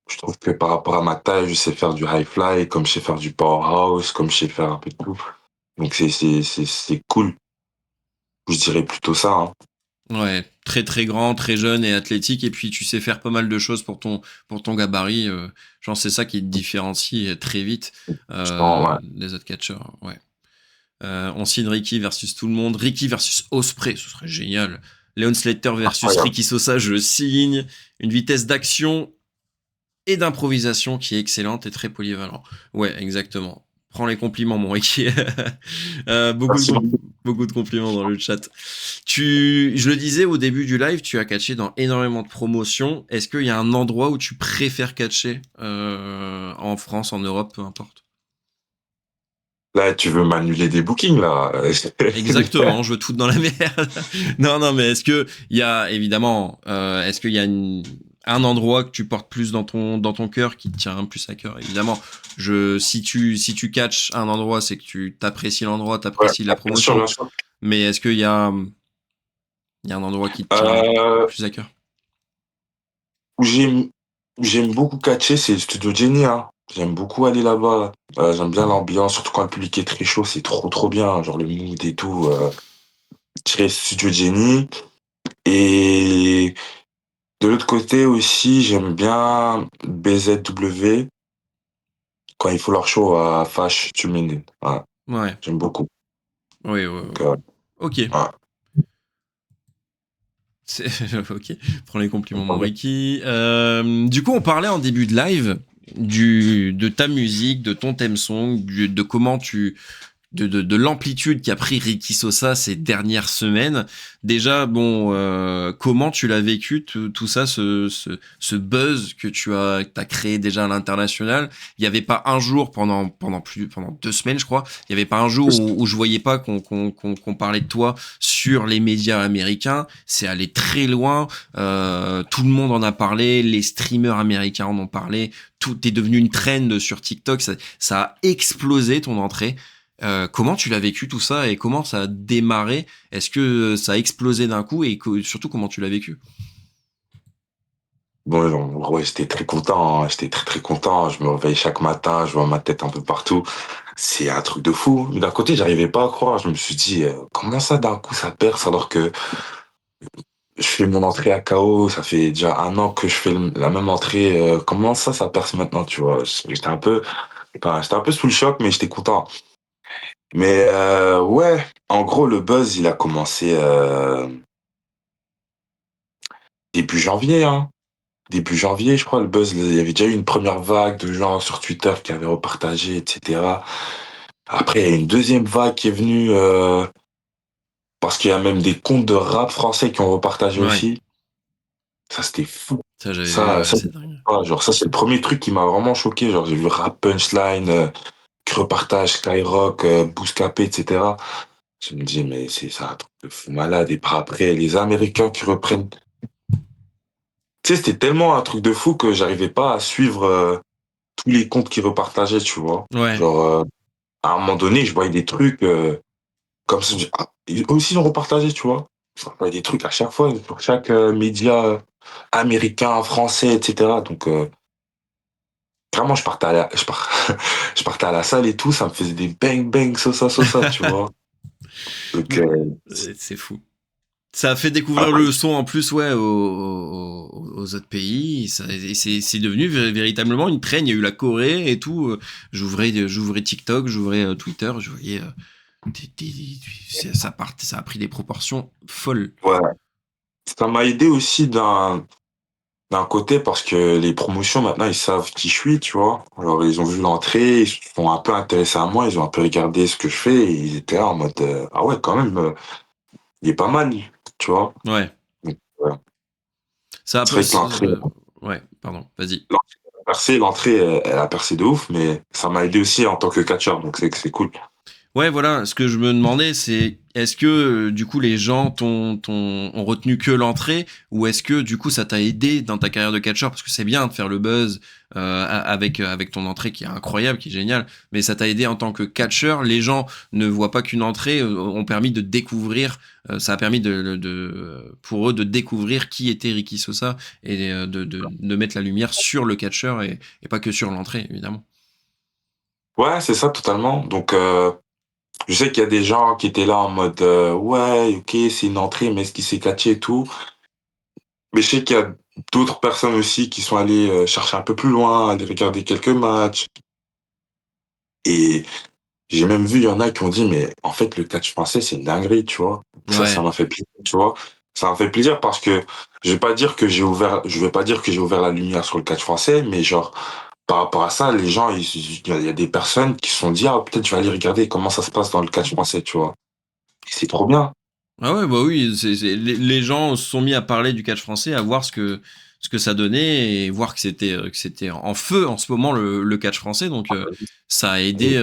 Je trouve que par rapport à ma taille, je sais faire du high fly, comme je sais faire du powerhouse, comme je sais faire un peu de tout. Donc c'est cool. Je dirais plutôt ça, hein. Ouais, très très grand, très jeune et athlétique, et puis tu sais faire pas mal de choses pour ton gabarit. Genre c'est ça qui te différencie très vite Ouais. des autres catcheurs. Ouais. On signe Ricky versus tout le monde. Ricky versus Ospreay, ce serait génial. Leon Slater versus Incroyable. Ricky Sosa, je signe. Une vitesse d'action et d'improvisation qui est excellente et très polyvalent. Ouais, exactement. Prends les compliments, mon Ricky. Merci beaucoup. Beaucoup de compliments dans le chat. Je le disais au début du live, tu as catché dans énormément de promotions. Est-ce qu'il y a un endroit où tu préfères catcher en France, en Europe, peu importe? Là, tu veux m'annuler des bookings, là. Exactement, je veux tout dans la merde. Non, mais est-ce que il y a évidemment, est-ce qu'il y a un endroit que tu portes plus dans ton cœur qui te tient plus à cœur? Évidemment, si tu catches un endroit, c'est que tu t'apprécies l'endroit, Ouais, t'apprécies la bien sûr, promotion. bien sûr. Mais est-ce qu'il y a un endroit qui te tient Euh, plus à cœur? où j'aime beaucoup catcher, c'est le Studio Jenny, hein. J'aime beaucoup aller là-bas. J'aime bien l'ambiance, surtout quand le public est très chaud, c'est trop trop bien, genre le mood et tout. Je dirais Studio Jenny. Et de l'autre côté aussi, j'aime bien BZW quand ils font leur show à Fash Tuminin. Ouais, Ouais, j'aime beaucoup. oui, Donc, ok. ouais. Ok, prends les compliments, mon Ricky. Du coup, on parlait en début de live de ta musique, de ton theme song, de comment de l'amplitude qu'a pris Ricky Sosa ces dernières semaines. Déjà, bon, comment tu l'as vécu tout ça, ce buzz que t'as créé déjà à l'international? Il y avait pas un jour pendant 2 semaines, je crois. Il y avait pas un jour où je voyais pas qu'on parlait de toi sur les médias américains. C'est allé très loin. Tout le monde en a parlé. Les streamers américains en ont parlé. Tout est devenu une trend sur TikTok. Ça a explosé ton entrée. Comment tu l'as vécu tout ça et comment ça a démarré? Est-ce que ça a explosé d'un coup et surtout comment tu l'as vécu? Bon, en gros, j'étais très content, hein. J'étais très très content. Je me réveille chaque matin, je vois ma tête un peu partout. C'est un truc de fou. Mais d'un côté, j'arrivais pas à croire. Je me suis dit, comment ça d'un coup ça perce alors que je fais mon entrée à KO, ça fait déjà 1 an que je fais la même entrée. Comment ça perce maintenant, tu vois? J'étais un peu sous le choc, mais j'étais content. Mais ouais, en gros, le buzz, il a commencé début janvier, hein. Début janvier, je crois, le buzz, il y avait déjà eu une première vague de gens sur Twitter qui avaient repartagé, etc. Après, il y a une deuxième vague qui est venue, parce qu'il y a même des comptes de rap français qui ont repartagé Ouais, aussi. Ça, c'était fou. ça j'avais vu, Ça, ouais, ça, c'est dingue. genre, ça, c'est le premier truc qui m'a vraiment choqué. Genre, j'ai vu Rap Punchline, qui repartage Skyrock, Bouscapé, etc. Je me dis, mais c'est un truc de fou malade. Et par après, les Américains qui reprennent. Tu sais, c'était tellement un truc de fou que j'arrivais pas à suivre, tous les comptes qui repartageaient, tu vois. Ouais, Genre, à un moment donné, je voyais des trucs, comme ça, je dis, ah, eux aussi ils ont repartagé, tu vois. Je voyais des trucs à chaque fois, sur chaque média américain, français, etc. Donc, vraiment, je partais à la salle et tout, ça me faisait des bang bang, ça, tu vois. Donc, mais c'est fou. Ça a fait découvrir après, le son en plus, ouais, aux autres pays. Et c'est devenu véritablement une traîne. Il y a eu la Corée et tout. J'ouvrais TikTok, j'ouvrais Twitter, je voyais ça a pris des proportions folles. ouais. Ça m'a aidé aussi d'un côté parce que les promotions, maintenant, ils savent qui je suis, tu vois. Alors, ils ont vu l'entrée, ils se sont un peu intéressés à moi, ils ont un peu regardé ce que je fais et ils étaient là en mode, ah ouais, quand même, il est pas mal, tu vois. Ouais. Donc, ouais. Ça a C'est peu. vrai que Ouais, pardon, vas-y. l'entrée, elle a percé de ouf, mais ça m'a aidé aussi en tant que catcheur, donc c'est cool. Ouais, voilà. Ce que je me demandais, c'est est-ce que du coup les gens ont retenu que l'entrée ou est-ce que du coup ça t'a aidé dans ta carrière de catcheur parce que c'est bien de faire le buzz avec ton entrée qui est incroyable, qui est géniale, mais ça t'a aidé en tant que catcheur. Les gens ne voient pas qu'une entrée, ont permis de découvrir. Ça a permis pour eux de découvrir qui était Ricky Sosa et de mettre la lumière sur le catcheur et pas que sur l'entrée, évidemment. Ouais, c'est ça, totalement. Donc, je sais qu'il y a des gens qui étaient là en mode, ouais, ok, c'est une entrée, mais est-ce qu'il s'est catché et tout? Mais je sais qu'il y a d'autres personnes aussi qui sont allées chercher un peu plus loin, aller regarder quelques matchs. Et J'ai même vu, il y en a qui ont dit, mais en fait, le catch français, c'est une dinguerie, tu vois. Ça Ouais. m'a fait plaisir, tu vois. Ça m'a fait plaisir parce que je vais pas dire que j'ai ouvert la lumière sur le catch français, mais genre, par rapport à ça, les gens, il y a des personnes qui se sont dit, ah, peut-être je vais aller regarder comment ça se passe dans le catch français, tu vois. Et c'est trop bien. Ah ouais, bah oui, les gens se sont mis à parler du catch français, à voir ce que ça donnait et voir que c'était en feu en ce moment le catch français. Donc ça a aidé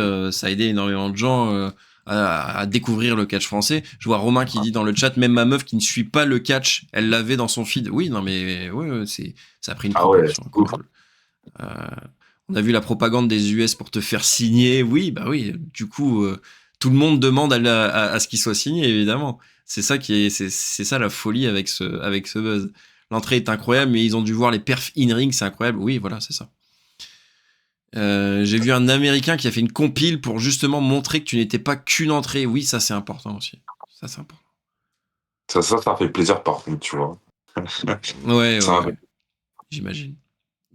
énormément de gens à découvrir le catch français. Je vois Romain qui dit dans le chat, même ma meuf qui ne suit pas le catch, elle l'avait dans son feed. Oui, non mais ouais, ça a pris une Ah ouais, proportion c'est ouf. incroyable. Euh, on a vu la propagande des US pour te faire signer. Oui, bah oui. Du coup, tout le monde demande à ce qu'il soit signé, évidemment. C'est ça c'est ça la folie avec ce buzz. L'entrée est incroyable, mais ils ont dû voir les perfs in-ring, c'est incroyable. Oui, voilà, c'est ça. J'ai vu un Américain qui a fait une compile pour justement montrer que tu n'étais pas qu'une entrée. Oui, ça c'est important aussi. Ça c'est important. Ça fait plaisir par contre, tu vois. Ouais, ouais, Ça, ouais. J'imagine.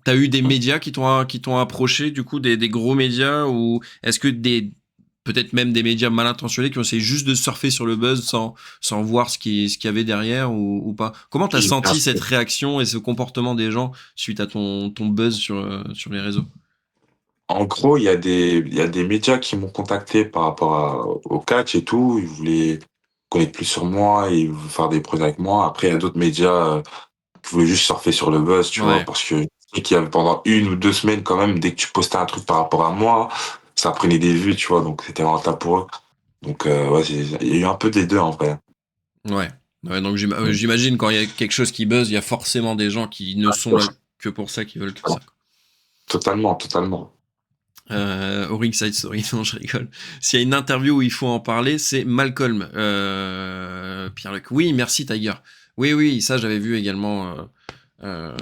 T'as eu des médias qui t'ont approché, du coup, des gros médias, ou est-ce que peut-être même des médias mal intentionnés qui ont essayé juste de surfer sur le buzz sans voir ce qu'il y avait derrière ou pas? Comment t'as senti cette réaction et ce comportement des gens suite à ton buzz sur les réseaux? En gros, il y a des médias qui m'ont contacté par rapport au catch et tout. Ils voulaient connaître plus sur moi, ils voulaient faire des projets avec moi. Après, il y a d'autres médias qui voulaient juste surfer sur le buzz, tu vois, Ouais, parce que je sais qu'il y avait pendant 1 ou 2 semaines quand même, dès que tu postais un truc par rapport à moi, ça prenait des vues, tu vois, donc c'était rentable pour eux. Donc, ouais, il y a eu un peu des deux en vrai. ouais. Ouais, donc j'imagine quand il y a quelque chose qui buzz, il y a forcément des gens qui ne sont là que pour ça, qui veulent que ça. Totalement, totalement. Au Ringside Story, non, je rigole. S'il y a une interview où il faut en parler, c'est Malcolm. Pierre-Luc. Oui, merci Tiger. Oui, oui, ça j'avais vu également. Euh,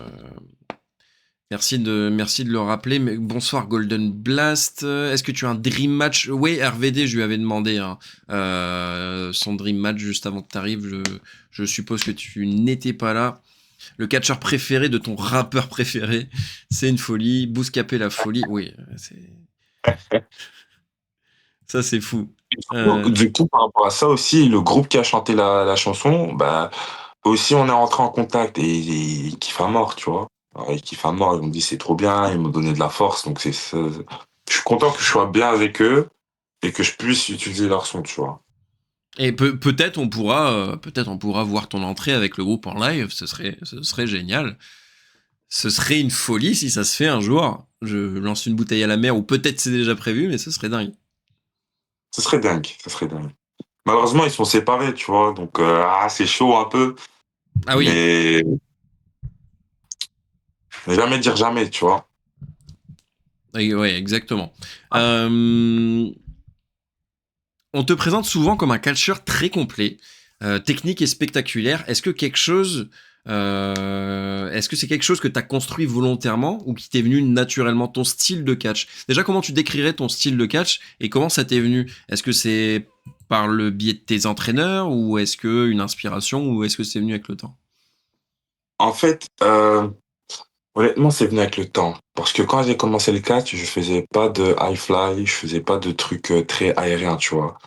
merci de le rappeler. Mais bonsoir Golden Blast. Est-ce que tu as un dream match? Oui, RVD, je lui avais demandé hein, son dream match juste avant que tu arrives. Je suppose que tu n'étais pas là. Le catcheur préféré de ton rappeur préféré, c'est une folie. Bouscapé la folie. Oui, ça c'est fou. Euh, Du coup, par rapport à ça aussi, le groupe qui a chanté la chanson, bah, aussi on est rentré en contact et ils kiffent à mort, tu vois. Alors, ils kiffent à mort, ils m'ont dit c'est trop bien, ils m'ont donné de la force, donc je suis content que je sois bien avec eux et que je puisse utiliser leur son, tu vois. Et peut-être on pourra voir ton entrée avec le groupe en live. Ce serait génial. Ce serait une folie si ça se fait un jour. Je lance une bouteille à la mer ou peut-être c'est déjà prévu, mais ce serait dingue. Ce serait dingue, ce serait dingue. Malheureusement, ils sont séparés, tu vois, donc c'est chaud un peu, Ah oui, mais jamais dire jamais, tu vois. ouais, exactement. Euh, on te présente souvent comme un catcheur très complet, technique et spectaculaire. Est-ce que c'est quelque chose que tu as construit volontairement ou qui t'est venu naturellement ton style de catch? Déjà, comment tu décrirais ton style de catch et comment ça t'est venu? Est-ce que c'est par le biais de tes entraîneurs ou est-ce que une inspiration ou est-ce que c'est venu avec le temps? En fait, honnêtement, c'est venu avec le temps. Parce que quand j'ai commencé le catch, je faisais pas de high fly, je faisais pas de trucs très aériens, tu vois.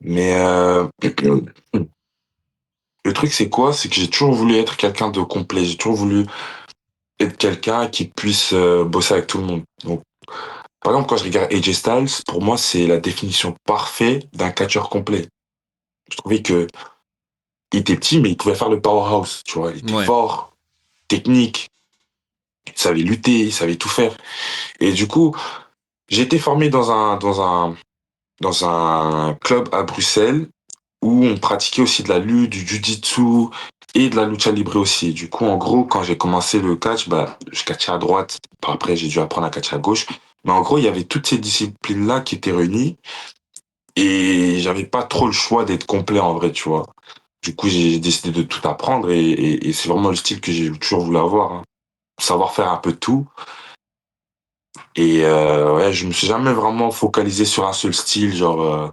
Mais le truc, c'est quoi? C'est que j'ai toujours voulu être quelqu'un de complet. J'ai toujours voulu être quelqu'un qui puisse bosser avec tout le monde. Donc, par exemple, quand je regarde AJ Styles, pour moi, c'est la définition parfaite d'un catcheur complet. Je trouvais que il était petit, mais il pouvait faire le powerhouse, tu vois. Il était Ouais, fort, technique, il savait lutter, il savait tout faire. Et du coup, j'ai été formé dans un club à Bruxelles où on pratiquait aussi de la lutte, du jiu-jitsu et de la lucha libre aussi. Du coup, en gros, quand j'ai commencé le catch, bah, je catchais à droite. Après, j'ai dû apprendre à catcher à gauche. Mais en gros, il y avait toutes ces disciplines-là qui étaient réunies et j'avais pas trop le choix d'être complet en vrai, tu vois. Du coup, j'ai décidé de tout apprendre et c'est vraiment le style que j'ai toujours voulu avoir, hein. Savoir faire un peu de tout. Et ouais, je me suis jamais vraiment focalisé sur un seul style, genre,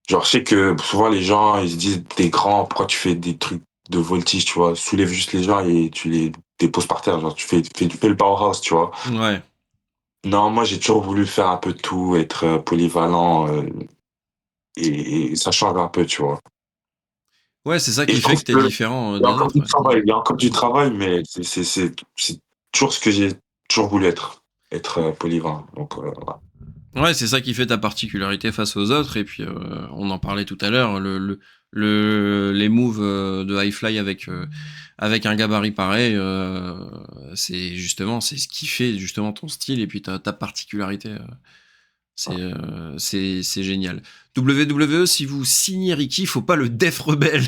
je sais que souvent les gens, ils se disent, t'es grand, pourquoi tu fais des trucs de voltige, tu vois? Soulève juste les gens et tu les déposes par terre. Genre, tu fais le powerhouse, tu vois? ouais. Non, moi, j'ai toujours voulu faire un peu de tout, être polyvalent, et ça change un peu, tu vois. Ouais, c'est ça Et qui je fait trouve que t'es que différent il y a des encore autres. du Ouais. travail, il y a encore du travail, mais c'est toujours ce que j'ai toujours voulu être polyvalent. Donc, voilà. Ouais, c'est ça qui fait ta particularité face aux autres. Et puis, on en parlait tout à l'heure, les moves de high fly avec un gabarit pareil, c'est justement c'est ce qui fait justement ton style et puis ta particularité. C'est génial. WWE, si vous signez Ricky, faut pas le def rebelle.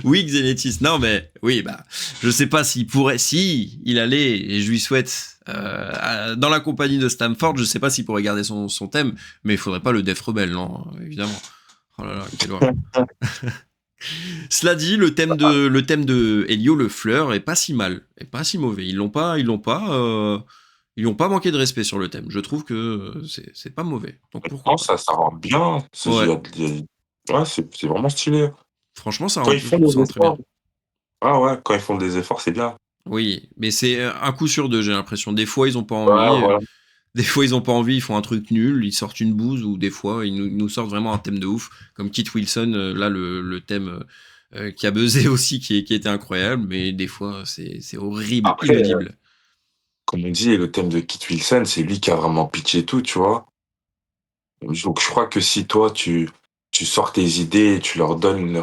Oui, Xenetis. Non, mais oui, bah, je sais pas s'il pourrait, si il allait, et je lui souhaite, dans la compagnie de Stamford, je sais pas s'il pourrait garder son thème, mais il faudrait pas le def rebelle, non, évidemment. Oh là là, quelle horreur. Cela dit, le thème de Helio le fleur est pas si mal, est pas si mauvais. Ils n'ont pas manqué de respect sur le thème. Je trouve que c'est pas mauvais. Donc pourquoi Non, pas. ça rend bien. Ouais, Ouais, c'est vraiment stylé. franchement, Quand ils font ça des rend très bien. efforts, ah ouais, quand ils font des efforts, c'est bien. Oui, mais c'est un coup sur deux, j'ai l'impression. Des fois, ils ont pas Ouais, envie. voilà. Des fois, ils ont pas envie, ils font un truc nul, ils sortent une bouse, ou des fois, ils nous sortent vraiment un thème de ouf, comme Kit Wilson, là, le thème qui a buzzé aussi, qui était incroyable, mais des fois, c'est horrible, Après, inaudible. comme on dit, le thème de Kit Wilson, c'est lui qui a vraiment pitché tout, tu vois. Donc je crois que si toi, tu sors tes idées et tu leur donnes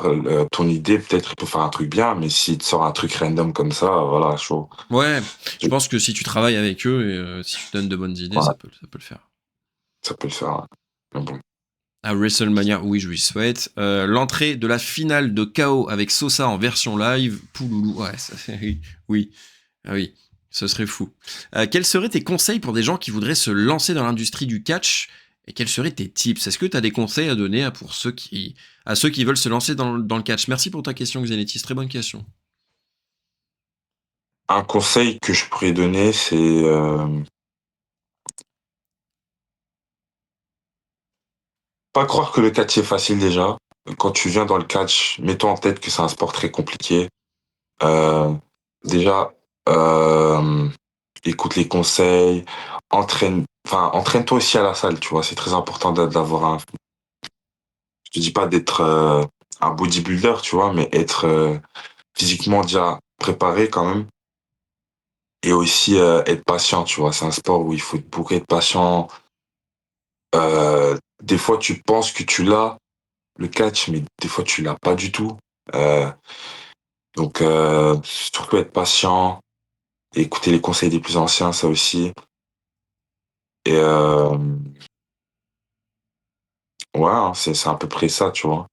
ton idée, peut-être il peut faire un truc bien, mais s'il te sort un truc random comme ça, voilà, chaud. Ouais, je pense que si tu travailles avec eux et si tu donnes de bonnes idées, Ouais, ça peut le faire. ça peut le faire. Ouais. Mais bon. À WrestleMania, oui, je lui souhaite. L'entrée de la finale de KO avec Sosa en version live, pouloulou, ouais, oui, oui, ah oui, ce serait fou. Quels seraient tes conseils pour des gens qui voudraient se lancer dans l'industrie du catch et quels seraient tes tips? Est-ce que tu as des conseils à donner à ceux qui veulent se lancer dans le catch? Merci pour ta question, Xenetis, très bonne question. Un conseil que je pourrais donner, c'est pas croire que le catch est facile déjà. Quand tu viens dans le catch, mets-toi en tête que c'est un sport très compliqué. Euh, déjà, euh, écoute les conseils, entraîne-toi aussi à la salle, tu vois. C'est très important d'avoir je te dis pas d'être un bodybuilder, tu vois, mais être physiquement déjà préparé quand même. Et aussi être patient, tu vois. C'est un sport où il faut beaucoup être patient. Des fois, tu penses que tu l'as, le catch, mais des fois, tu l'as pas du tout. Euh, donc, surtout être patient, et écouter les conseils des plus anciens, ça aussi. Et ouais, hein, c'est à peu près ça, tu vois.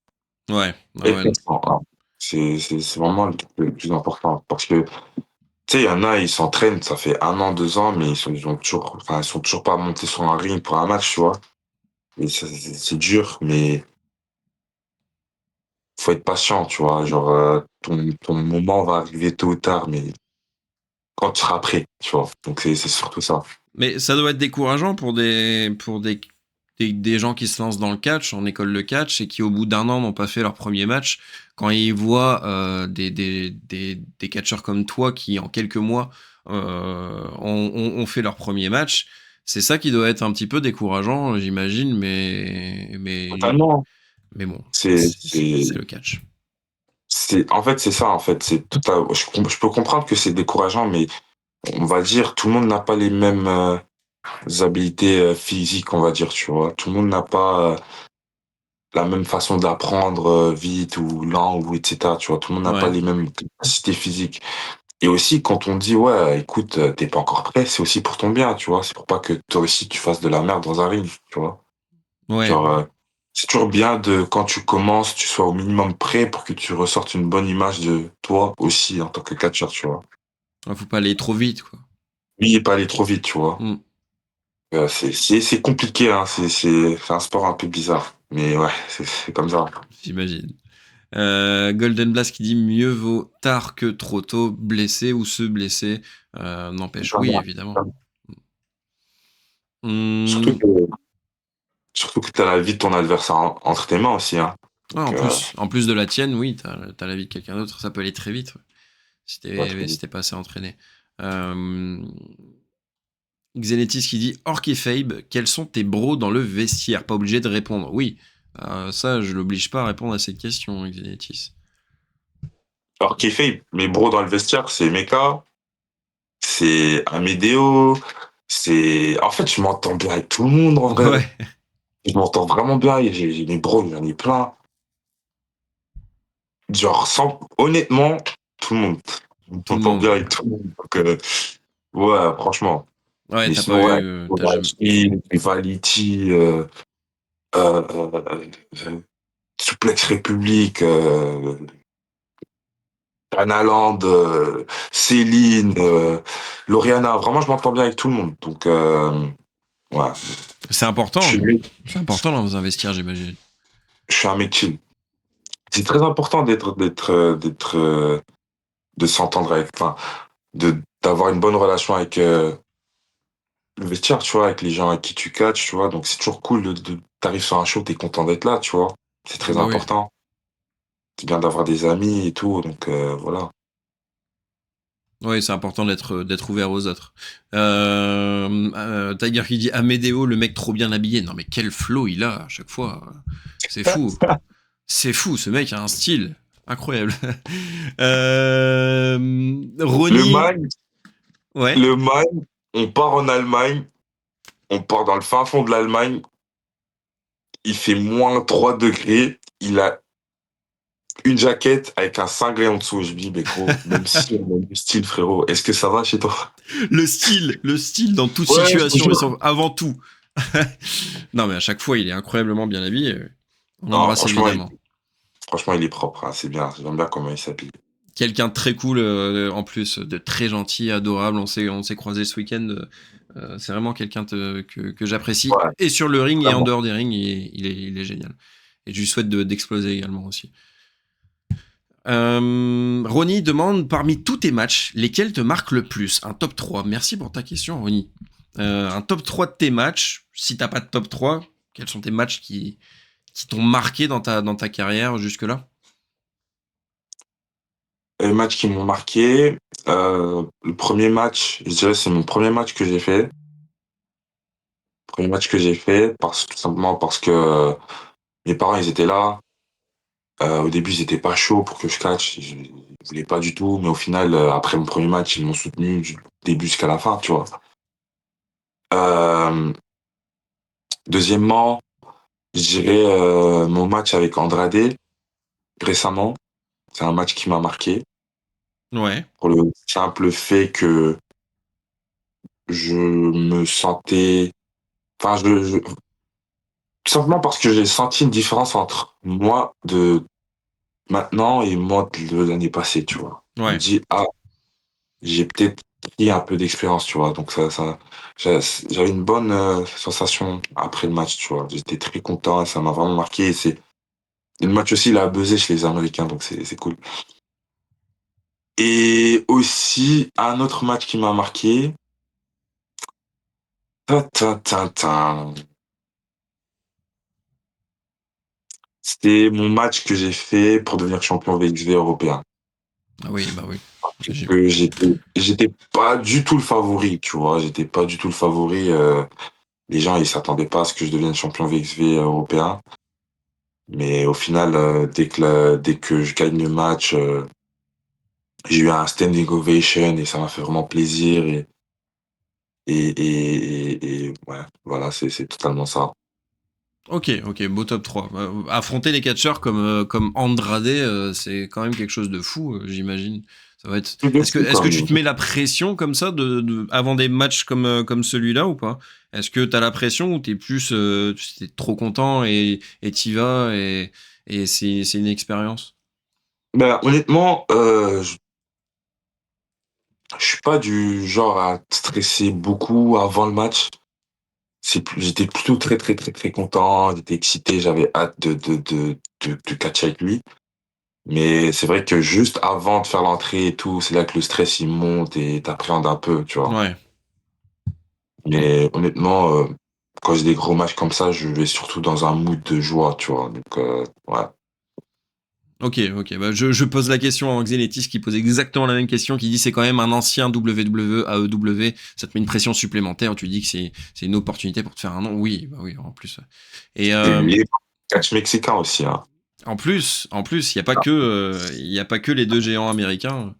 Ouais, ouais, Et ouais. patient, hein. C'est vraiment le truc le plus important. Parce que, tu sais, il y en a, ils s'entraînent, ça fait 1 an, 2 ans, mais ils sont toujours pas montés sur un ring pour un match, tu vois. Et c'est dur, mais faut être patient, tu vois. Genre, ton moment va arriver tôt ou tard, mais quand tu seras prêt, tu vois. Donc, c'est surtout ça. Mais ça doit être décourageant pour des gens qui se lancent dans le catch, en école de catch, et qui au bout d'1 an n'ont pas fait leur premier match, quand ils voient des catcheurs comme toi qui en quelques mois ont fait leur premier match, c'est ça qui doit être un petit peu décourageant, j'imagine, Totalement. mais bon, C'est, c'est c'est, le catch. en fait, c'est ça, en fait. Je peux comprendre que c'est décourageant, mais on va dire, tout le monde n'a pas les mêmes habiletés physiques, on va dire, tu vois. Tout le monde n'a pas la même façon d'apprendre vite ou lent ou etc. Tu vois, tout le monde n'a pas Ouais, les mêmes capacités physiques. Et aussi, quand on dit, ouais, écoute, t'es pas encore prêt, c'est aussi pour ton bien, tu vois. C'est pour pas que toi aussi tu fasses de la merde dans un ring, tu vois. ouais. Genre, c'est toujours bien de, quand tu commences, tu sois au minimum prêt pour que tu ressortes une bonne image de toi aussi en tant que catcheur, tu vois. Faut pas aller trop vite, quoi. Oui, et pas aller trop vite, tu vois. Hmm, C'est compliqué, hein. C'est un sport un peu bizarre. Mais ouais, c'est comme ça. j'imagine. Golden Blast qui dit mieux vaut tard que trop tôt, blessé ou se blesser. N'empêche, oui, évidemment. Surtout Hum, que, surtout que t'as la vie de ton adversaire entre tes mains aussi, hein. ouais, Donc, en plus de la tienne, oui, t'as la vie de quelqu'un d'autre, ça peut aller très vite, ouais, si pas très t'es vite. si t'es pas assez entraîné. Euh, Xenetis qui dit Orc et Fabe, quels sont tes bros dans le vestiaire? Pas obligé de répondre. Oui, ça, je l'oblige pas à répondre à cette question, Xenetis. Alors, qui fait mes bros dans le vestiaire, c'est Mecha, c'est Amedeo, c'est. En fait, je m'entends bien avec tout le monde en vrai. Ouais, Je m'entends vraiment bien. J'ai mes bros, j'en ai plein. Genre, honnêtement, tout le monde. Je tout le m'entends monde. bien avec tout le monde. Donc, ouais, franchement. Ouais, Mais t'as pas sinon, ouais. eu. T'as jamais. Kovacic, Rivality, Suplex République, Analand, Céline, Lauriana. Vraiment, je m'entends bien avec tout le monde. Donc, ouais. C'est Je important. suis, C'est important dans un vestiaire, j'imagine. je suis un mec chill. C'est très important de s'entendre avec, enfin, d'avoir une bonne relation avec le vestiaire, tu vois, avec les gens avec qui tu catches, tu vois. Donc, c'est toujours cool t'arrives sur un show, t'es content d'être là, tu vois. C'est très Bah oui. important. C'est bien d'avoir des amis et tout, donc voilà. Oui, c'est important d'être ouvert aux autres. Tiger qui dit Amédéo, le mec trop bien habillé. Non mais quel flow il a à chaque fois. C'est fou. C'est fou, ce mec a un style incroyable. Le Ronnie, Magne, ouais. le Magne, on part en Allemagne, on part dans le fin fond de l'Allemagne, il fait -3 degrés, il a une jaquette avec un cinglé en dessous. Je me dis, mais gros, même si on a le style, frérot, est-ce que ça va chez toi? Le style dans toute Ouais, je te situation, jure. avant tout. Non mais à chaque fois, il est incroyablement bien habillé. On Non, l'embrasse évidemment. franchement, il est propre, hein, c'est bien. J'aime bien comment il s'habille. Quelqu'un de très cool, en plus, de très gentil, adorable. On s'est croisé ce week-end. C'est vraiment quelqu'un que j'apprécie. Ouais, Et sur le ring et en vraiment. dehors des rings, il est génial. Et je lui souhaite d'exploser également aussi. Ronnie demande parmi tous tes matchs, lesquels te marquent le plus? Un top 3. Merci pour ta question, Ronnie. Un top 3 de tes matchs. Si t'as pas de top 3, quels sont tes matchs qui t'ont marqué dans ta carrière jusque-là? Les matchs qui m'ont marqué, le premier match, je dirais, c'est mon premier match que j'ai fait. Premier match que j'ai fait, tout simplement parce que mes parents, ils étaient là. Au début, ils étaient pas chauds pour que je catch. Ils voulaient pas du tout. Mais au final, après mon premier match, ils m'ont soutenu du début jusqu'à la fin, tu vois. Euh, Deuxièmement, je dirais mon match avec Andrade récemment. C'est un match qui m'a marqué Ouais, pour le simple fait que je me sentais, enfin, tout simplement parce que j'ai senti une différence entre moi de maintenant et moi de l'année passée, tu vois. Je me ouais. dis, ah, j'ai peut-être pris un peu d'expérience, tu vois. Donc j'avais une bonne sensation après le match, tu vois. J'étais très content, ça m'a vraiment marqué. Le match aussi, il a buzzé chez les Américains, donc c'est cool. Et aussi, un autre match qui m'a marqué. Ta, ta, ta, ta. C'était mon match que j'ai fait pour devenir champion VXV européen. Ah oui, bah oui. Que j'étais pas du tout le favori, tu vois. J'étais pas du tout le favori. Les gens, ils s'attendaient pas à ce que je devienne champion VXV européen. Mais au final, dès que je gagne le match, j'ai eu un standing ovation et ça m'a fait vraiment plaisir. Et ouais, voilà, c'est totalement ça. Ok, beau top 3. Affronter les catcheurs comme Andrade, c'est quand même quelque chose de fou, j'imagine. Ça va être. Tout de Est-ce que, fou, est-ce quand que tu même. te mets la pression comme ça avant des matchs comme celui-là ou pas? Est-ce que t'as la pression ou t'es plus t'es trop content et t'y vas et c'est une expérience? Ben, honnêtement, je suis pas du genre à stresser beaucoup avant le match. J'étais plutôt très, très, très, très content. J'étais excité. J'avais hâte de catcher avec lui. Mais c'est vrai que juste avant de faire l'entrée et tout, c'est là que le stress il monte et t'appréhendes un peu, tu vois. Ouais. Mais honnêtement, quand j'ai des gros matchs comme ça, je vais surtout dans un mood de joie, tu vois. Donc, ouais. Ok, bah je pose la question à Xenetis qui pose exactement la même question, qui dit c'est quand même un ancien WWE, AEW, ça te met une pression supplémentaire, tu dis que c'est une opportunité pour te faire un nom. Oui, bah oui, en plus. Et Et lui, catch mexicain aussi, hein. il y a pas que les deux géants américains,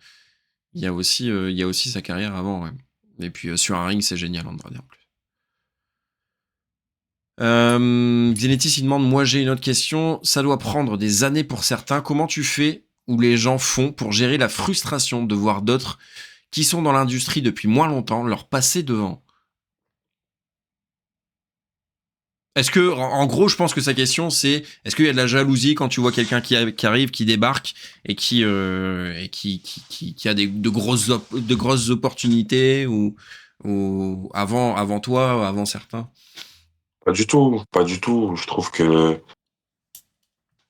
il y a aussi sa carrière avant, ouais. Et puis sur un ring, c'est génial, Andrade en plus. Xenetis, il demande, moi j'ai une autre question. Ça doit prendre des années pour certains. Comment tu fais ou les gens font pour gérer la frustration de voir d'autres qui sont dans l'industrie depuis moins longtemps leur passer devant? Est-ce que, en gros, je pense que sa question c'est, est-ce qu'il y a de la jalousie quand tu vois quelqu'un qui arrive, qui débarque et qui a de grosses opportunités ou avant toi, avant certains? Pas du tout, pas du tout. Je trouve que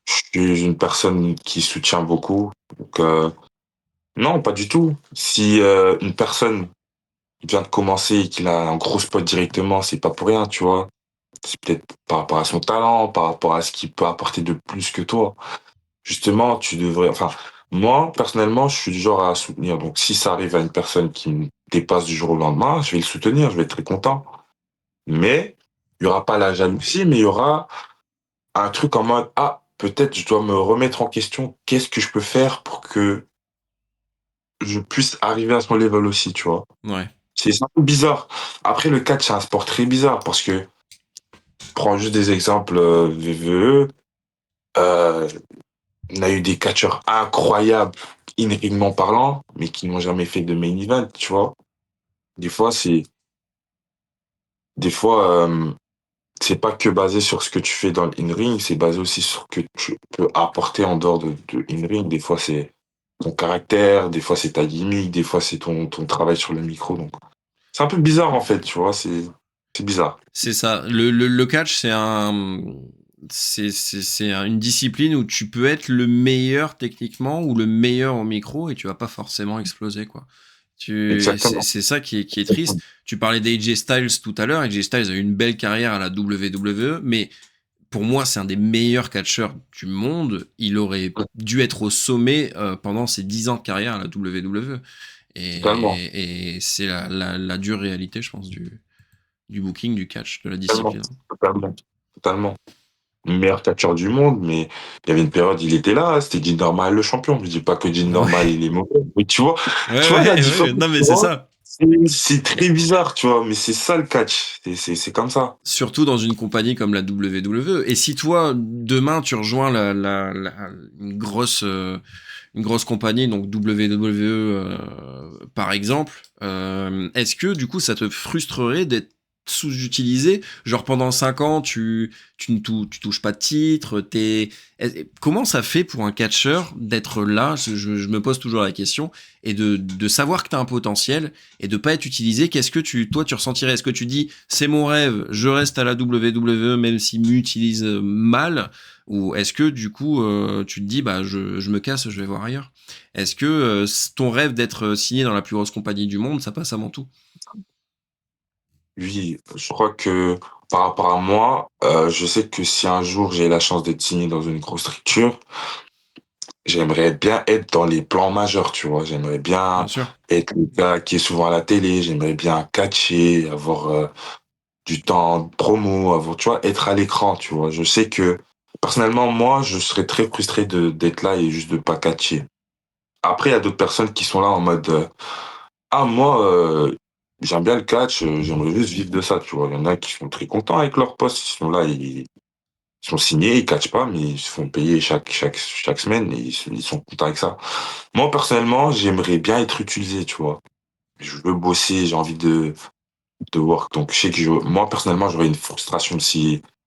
je suis une personne qui soutient beaucoup. Donc, non, pas du tout. Si une personne vient de commencer et qu'il a un gros spot directement, c'est pas pour rien, tu vois. C'est peut-être par rapport à son talent, par rapport à ce qu'il peut apporter de plus que toi. Justement, tu devrais, enfin, moi, personnellement, je suis du genre à soutenir. Donc, si ça arrive à une personne qui me dépasse du jour au lendemain, je vais le soutenir, je vais être très content. Mais, il y aura pas la jalousie, mais il y aura un truc en mode, ah, peut-être je dois me remettre en question. Qu'est-ce que je peux faire pour que je puisse arriver à son level aussi, tu vois? Ouais. C'est un peu bizarre. Après, le catch, c'est un sport très bizarre parce que, prends juste des exemples, VVE, euh, on a eu des catcheurs incroyables, in parlant, mais qui n'ont jamais fait de main event, tu vois. Des fois, c'est, des fois, c'est pas que basé sur ce que tu fais dans le in-ring, c'est basé aussi sur ce que tu peux apporter en dehors de in-ring. Des fois, c'est ton caractère, des fois, c'est ta gimmick, des fois, c'est ton travail sur le micro. Donc, c'est un peu bizarre, en fait, tu vois, c'est bizarre. C'est ça. Le catch, une discipline où tu peux être le meilleur techniquement ou le meilleur au micro et tu vas pas forcément exploser, quoi. Exactement. C'est ça qui est triste. Tu parlais d'AJ Styles tout à l'heure. AJ Styles a eu une belle carrière à la WWE, mais pour moi, c'est un des meilleurs catcheurs du monde. Il aurait dû être au sommet pendant ses 10 ans de carrière à la WWE. Totalement. Et c'est la dure réalité, je pense, du booking, du catch, de la Totalement. discipline. Totalement. Totalement. Meilleur catcheur du monde, mais il y avait une période, il était là, c'était Dean Normal le champion. Je dis pas que Dean Normal, Ouais, il est mauvais. Mais tu vois la différence, non mais tu c'est vois? ça. C'est très bizarre, tu vois, mais c'est ça le catch. C'est comme ça. Surtout dans une compagnie comme la WWE. Et si toi, demain, tu rejoins une grosse compagnie, donc WWE par exemple, est-ce que du coup ça te frustrerait d'être sous-utilisé? Genre pendant 5 ans, tu touches pas de titre, comment ça fait pour un catcheur d'être là? Je me pose toujours la question et de savoir que t'as un potentiel et de pas être utilisé. Qu'est-ce que toi tu ressentirais? Est-ce que tu dis c'est mon rêve, je reste à la WWE même s'ils m'utilisent mal? Ou est-ce que du coup tu te dis bah je me casse, je vais voir ailleurs? Est-ce que ton rêve d'être signé dans la plus grosse compagnie du monde, ça passe avant tout? Oui, je crois que par rapport à moi, je sais que si un jour j'ai la chance d'être signé dans une grosse structure, j'aimerais bien être dans les plans majeurs, tu vois. J'aimerais Bien bien sûr. être le gars qui est souvent à la télé, j'aimerais bien catcher, avoir du temps de promo, avoir, tu vois, être à l'écran, tu vois. Je sais que personnellement, moi, je serais très frustré d'être là et juste de pas catcher. Après, il y a d'autres personnes qui sont là en mode ah, moi, j'aime bien le catch, j'aimerais juste vivre de ça, tu vois. Il y en a qui sont très contents avec leur poste, ils sont là, ils sont signés, ils catchent pas, mais ils se font payer chaque semaine et ils sont contents avec ça. Moi, personnellement, j'aimerais bien être utilisé, tu vois. Je veux bosser, j'ai envie de work. Donc, je sais que moi, personnellement, j'aurais une frustration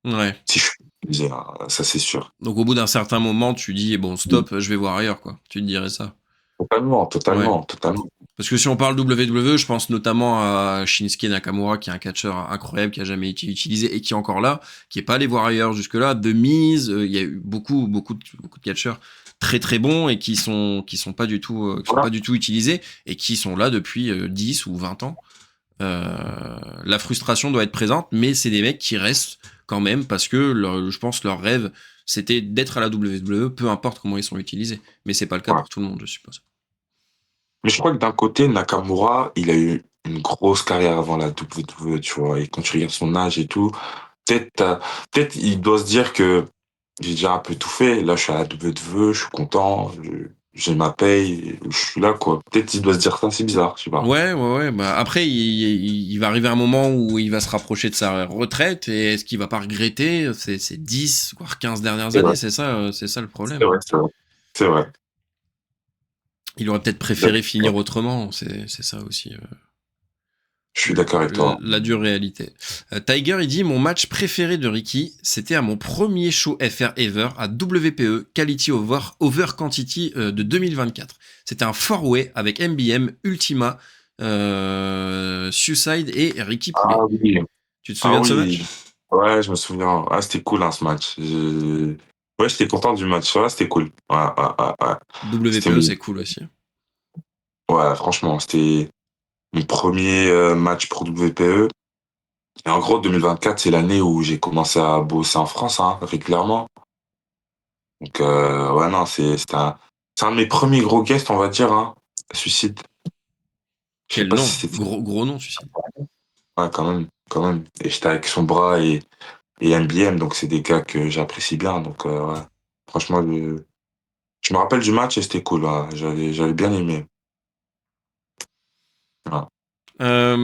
Ouais. si je suis utilisé, hein, ça c'est sûr. Donc au bout d'un certain moment, tu dis bon stop, je vais voir ailleurs quoi. Tu te dirais ça. Totalement, Ouais. totalement, totalement. Parce que si on parle WWE, je pense notamment à Shinsuke Nakamura, qui est un catcheur incroyable, qui a jamais été utilisé et qui est encore là, qui est pas allé voir ailleurs jusque-là. De mise, il y a eu beaucoup de catcheurs très très bons et qui sont pas du tout, qui sont Voilà. pas du tout utilisés et qui sont là depuis 10 ou 20 ans. La frustration doit être présente, mais c'est des mecs qui restent quand même parce que je pense leur rêve c'était d'être à la WWE, peu importe comment ils sont utilisés. Mais c'est pas le cas Ouais. pour tout le monde, je suppose. Mais je crois que d'un côté, Nakamura, il a eu une grosse carrière avant la WWE, tu vois. Et quand tu regardes son âge et tout, peut-être, peut-être il doit se dire que j'ai déjà un peu tout fait. Là, je suis à la WWE, je suis content, j'ai ma paye, je suis là, quoi. Peut-être il doit se dire ça, c'est bizarre, je sais pas. Ouais. Bah, après, il va arriver un moment où il va se rapprocher de sa retraite et est-ce qu'il va pas regretter ces 10, voire 15 dernières C'est vrai, années? C'est ça le c'est problème. vrai, c'est vrai. C'est vrai. Il aurait peut-être préféré finir autrement. C'est ça aussi. Je suis d'accord avec toi. La dure réalité. Tiger, il dit mon match préféré de Ricky, c'était à mon premier show FR ever à WPE Quality Over Quantity de 2024. C'était un four-way avec MBM, Ultima, Suicide et Ricky Ah Poulet. oui, Tu te ah souviens de ce oui. match? Ouais, je me souviens. Ah, c'était cool, hein, ce match. Ouais, j'étais content du match. Ouais, c'était cool. Ouais. C'était WPE, c'est cool aussi. Ouais, franchement, c'était mon premier match pour WPE. Et en gros, 2024, c'est l'année où j'ai commencé à bosser en France, hein, régulièrement. Donc, ouais, non, c'est un de mes premiers gros guests, on va dire, hein. Suicide. Je sais Quel pas nom? si c'était. Gros nom, tu sais. Ouais, quand même, quand même. Et j'étais avec son bras et MBM, donc c'est des gars que j'apprécie bien. Donc, ouais. Franchement, je me rappelle du match et c'était cool. Ouais. J'avais bien aimé. Ouais.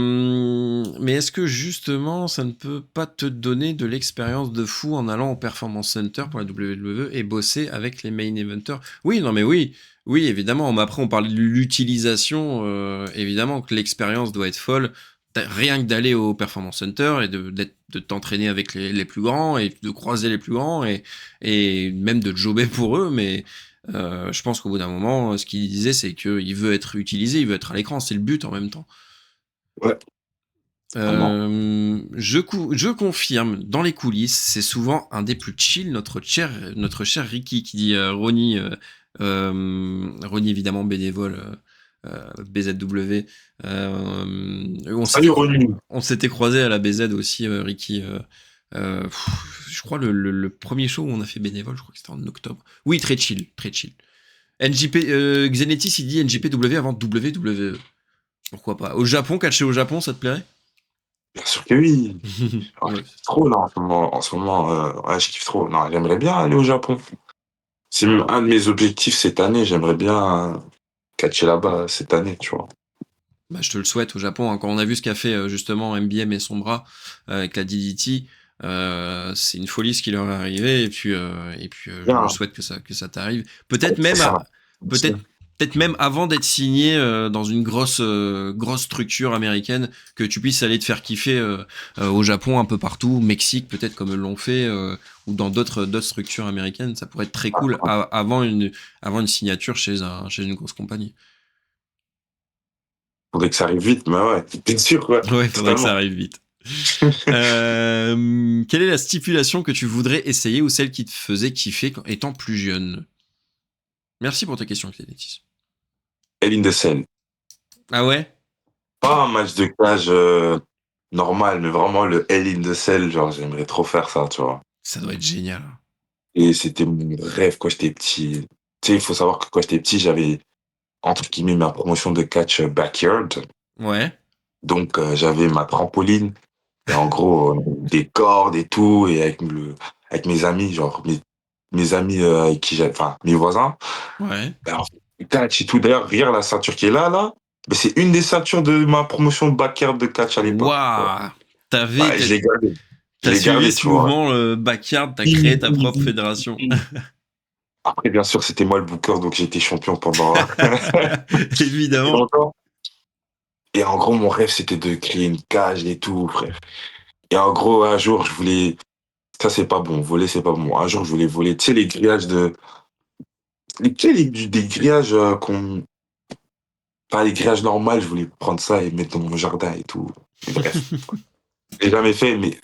Mais est-ce que justement ça ne peut pas te donner de l'expérience de fou en allant au Performance Center pour la WWE et bosser avec les main eventers? Oui, non mais oui évidemment. Mais après on parle de l'utilisation, évidemment que l'expérience doit être folle. Rien que d'aller au Performance Center et de t'entraîner avec les plus grands et de croiser les plus grands et même de jobber pour eux, mais je pense qu'au bout d'un moment, ce qu'il disait, c'est qu'il veut être utilisé, il veut être à l'écran, c'est le but en même temps. Ouais, vraiment. Je confirme, dans les coulisses, c'est souvent un des plus chill, notre cher Ricky, qui dit Ronnie, Ronnie évidemment bénévole, BZW. Salut, Ronu. On s'était croisé à la BZ aussi, Ricky. Je crois le premier show où on a fait bénévole, je crois que c'était en octobre. Oui, très chill, très chill. NJP, Xenetis, il dit NJPW avant WWE. Pourquoi pas? Au Japon, catcher au Japon, ça te plairait? Bien sûr que oui. Ouais, je Ouais. kiffe trop là en ce moment, ouais, je kiffe trop. Non, j'aimerais bien aller au Japon. C'est même un de mes objectifs cette année. J'aimerais bien catcher là-bas cette année, tu vois. Bah, je te le souhaite au Japon, hein. Quand on a vu ce qu'a fait justement MBM et son bras avec la DDT, c'est une folie ce qui leur est arrivé. Et puis je Bien, souhaite que ça t'arrive. Peut-être même, c'est ça. peut-être, peut-être même avant d'être signé dans une grosse structure américaine, que tu puisses aller te faire kiffer au Japon, un peu partout, Mexique peut-être comme ils l'ont fait, ou dans d'autres structures américaines. Ça pourrait être très cool avant une signature chez une grosse compagnie. Faudrait que ça arrive vite, mais ouais, bien sûr, ouais, Ouais, il faudrait que ça totalement. arrive vite. Quelle est la stipulation que tu voudrais essayer ou celle qui te faisait kiffer étant plus jeune? Merci pour ta question, Clénétis. Hell in the Cell. Ah ouais? Pas un match de cage normal, mais vraiment le Hell in the Cell, genre j'aimerais trop faire ça, tu vois. Ça doit être génial. Et c'était mon rêve quand j'étais petit. Tu sais, il faut savoir que quand j'étais petit, j'avais entre guillemets ma promotion de catch backyard. Ouais. Donc j'avais ma trampoline et en gros des cordes et tout et avec mes amis, genre mes amis avec qui enfin mes voisins. Ouais. Alors, catch et tout. D'ailleurs, regarde la ceinture qui est là, mais c'est une des ceintures de ma promotion de backyard de catch à l'époque. Tu vois. Waouh! Ouais, je l'ai gardé. Je T'as l'ai suivi gardé, ce tu vois. mouvement, le backyard, t'as créé ta propre fédération. Après, bien sûr, c'était moi le booker, donc j'ai été champion pendant très Évidemment. longtemps. Et en gros, mon rêve, c'était de créer une cage et tout, frère. Et en gros, un jour, je voulais. Ça, c'est pas bon. Voler, c'est pas bon. Un jour, je voulais voler. Tu sais, les grillages de. Tu sais, des grillages qu'on. Pas les grillages normaux, je voulais prendre ça et mettre dans mon jardin et tout. Mais bref. J'ai jamais fait, mais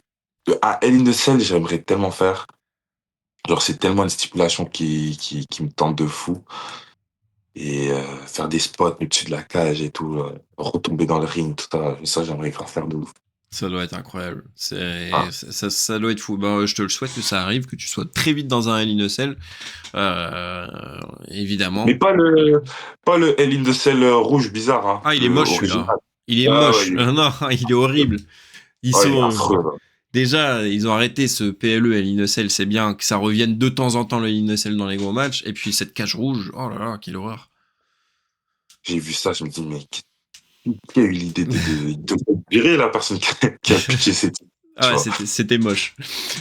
à Hell in the Cell, j'aimerais tellement faire. Genre, c'est tellement une stipulation qui me tente de fou. et faire des spots au-dessus de la cage et tout, retomber dans le ring, tout ça. Ça, j'aimerais grave faire de ouf. Ça doit être incroyable. Ah. Ça doit être fou. Ben, je te le souhaite que ça arrive, que tu sois très vite dans un Hell in a Cell. Mais Évidemment. pas le Hell in the Cell rouge bizarre, hein, Ah, il est le moche celui-là. original. Il est Ah ouais, moche. Non, il est horrible. Ils il est sont. affreux, là. Déjà, ils ont arrêté ce PLE Hell in a Cell. C'est bien que ça revienne de temps en temps le Hell in a Cell dans les gros matchs. Et puis cette cage rouge. Oh là là, quelle horreur. J'ai vu ça, je me dis, mais qui a eu l'idée de virer la personne qui a pitché cette, Ah tu ouais, vois. c'était moche.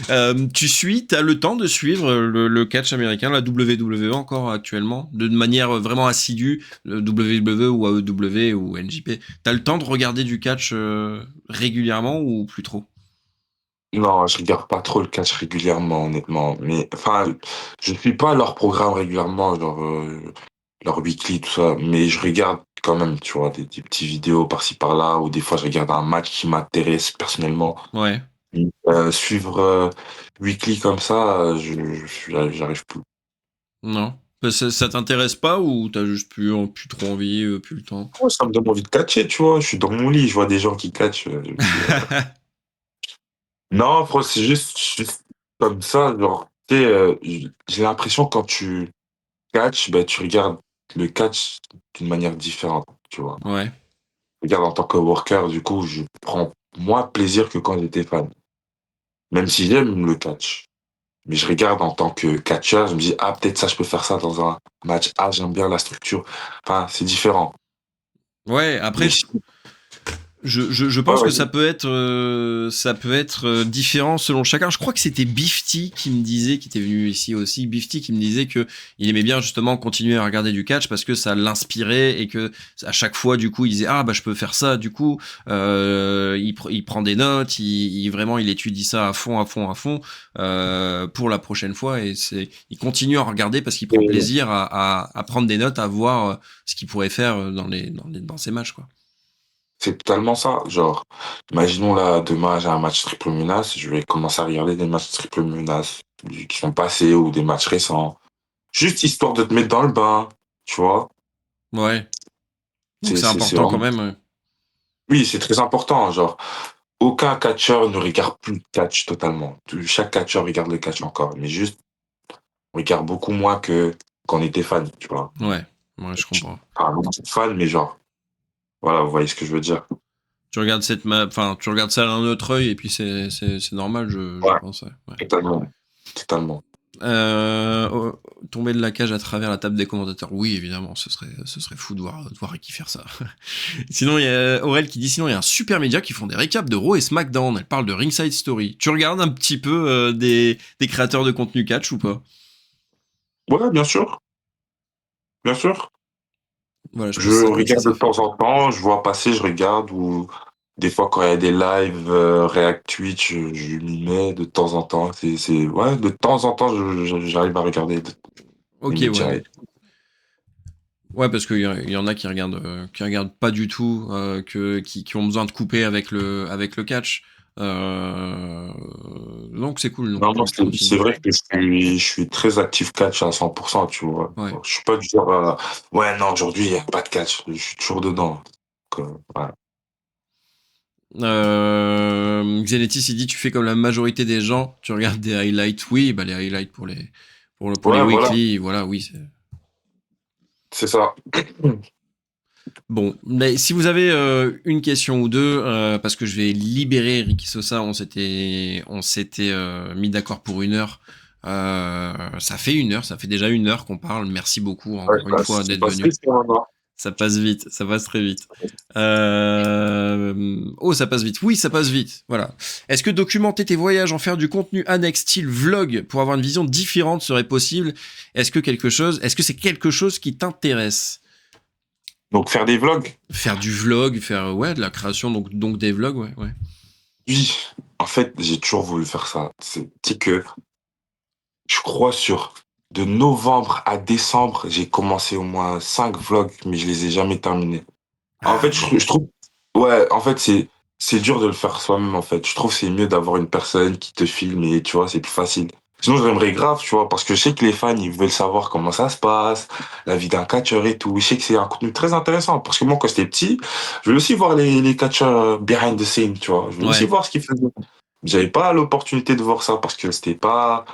T'as le temps de suivre le catch américain, la WWE encore actuellement, de manière vraiment assidue, le WWE ou AEW ou NJP. T'as le temps de regarder du catch régulièrement ou plus trop? Non, je regarde pas trop le catch régulièrement, honnêtement. Mais enfin, je suis pas leur programme régulièrement, genre leur weekly, tout ça. Mais je regarde quand même, tu vois, des petits vidéos par-ci par-là, ou des fois je regarde un match qui m'intéresse personnellement. Ouais, Suivre weekly comme ça, j'arrive plus. non. Ça t'intéresse pas ou t'as juste plus trop envie, plus le temps? Ouais, ça me donne envie de catcher, tu vois. Je suis dans mon lit, je vois des gens qui catchent. Je me dis, non, c'est juste comme ça, genre, tu sais, j'ai l'impression quand tu catch, ben, tu regardes le catch d'une manière différente, tu vois. Ouais. Je regarde en tant que worker, du coup, je prends moins plaisir que quand j'étais fan. Même si j'aime le catch. Mais je regarde en tant que catcheur, je me dis, ah, peut-être ça, je peux faire ça dans un match. Ah, j'aime bien la structure. Enfin, c'est différent. Ouais, après, Mais je ouais, pense que vas-y. ça peut être différent selon chacun. Je crois que c'était Bifty qui me disait, qui était venu ici aussi, Bifty qui me disait que il aimait bien justement continuer à regarder du catch parce que ça l'inspirait et que à chaque fois du coup il disait ah bah je peux faire ça. Du coup il prend des notes, vraiment il étudie ça à fond pour la prochaine fois et il continue à regarder parce qu'il prend Et plaisir à prendre des notes, à voir ce qu'il pourrait faire dans ses matchs quoi. c'est totalement ça. Genre, imaginons là, demain, j'ai un match triple menace, je vais commencer à regarder des matchs triple menace qui sont passés ou des matchs récents. Juste histoire de te mettre dans le bain, tu vois. Ouais. Donc C'est c'est c'est c'est important quand vraiment même. Ouais. oui, c'est très important, genre, aucun catcheur ne regarde plus le catch totalement. Chaque catcheur regarde le catch encore, mais juste, on regarde beaucoup moins que quand on était fan, tu vois? Ouais, ouais, je comprends. Enfin, beaucoup de fan, mais genre, voilà, vous voyez ce que je veux dire? Tu regardes enfin, tu regardes ça d'un autre œil et puis c'est normal, je Ouais, pense. Ouais. Ouais. totalement, totalement. Tomber de la cage à travers la table des commentateurs, oui, évidemment, ce serait fou de voir Ricky faire ça. Sinon, il y a Aurel qui dit sinon, il y a un super média qui font des récaps de Raw et SmackDown. Elle parle de Ringside Story. Tu regardes un petit peu des créateurs de contenu catch ou pas? Ouais, bien sûr, bien sûr. Voilà, je Je pense que ça comme ça, regarde de c'est fait. temps en temps, je vois passer, je regarde, ou des fois quand il y a des lives React Twitch, je m'y mets de temps en temps. Ouais, de temps en temps, j'arrive à regarder les Ok, médias. ouais. Ouais, parce qu'il y en a qui regardent pas du tout, qui ont besoin de couper avec le catch. Donc c'est cool, donc Non, non, tu c'est continues. vrai que je suis très actif catch à 100%, tu vois. Ouais. Je suis pas du genre, ouais, non, aujourd'hui, il n'y a pas de catch. Je suis toujours dedans. Donc, voilà. Xenetis, il dit tu fais comme la majorité des gens, tu regardes des highlights. Oui, bah les highlights pour les Ouais, voilà, weekly, voilà, oui. c'est ça. Bon, mais si vous avez une question ou deux, parce que je vais libérer Ricky Sosa, on s'était mis d'accord pour 1 heure. Ça fait 1 heure, ça fait déjà 1 heure qu'on parle. Merci beaucoup Ouais, encore une fois c'est d'être pas venu. triste, maintenant. Ça passe vite, ça passe très vite. Oh, ça passe vite. Oui, ça passe vite. Voilà. Est-ce que documenter tes voyages, en faire du contenu annexe style vlog pour avoir une vision différente serait possible? Est-ce que c'est quelque chose qui t'intéresse? Donc, faire des vlogs? Faire du vlog, faire ouais de la création, donc des vlogs, ouais, ouais. Oui. En fait, j'ai toujours voulu faire ça. C'est que, je crois de novembre à décembre, j'ai commencé au moins 5 vlogs, mais je les ai jamais terminés. En Ah fait, ouais. je trouve, ouais, en fait, c'est dur de le faire soi-même, en fait. Je trouve que c'est mieux d'avoir une personne qui te filme et tu vois, c'est plus facile. Sinon, j'aimerais grave, tu vois, parce que je sais que les fans, ils veulent savoir comment ça se passe, la vie d'un catcheur et tout. Je sais que c'est un contenu très intéressant, parce que moi, quand j'étais petit, je voulais aussi voir les catcheurs behind the scene, tu vois. Je voulais aussi Ouais. voir ce qu'ils faisaient. J'avais pas l'opportunité de voir ça, parce que c'était pas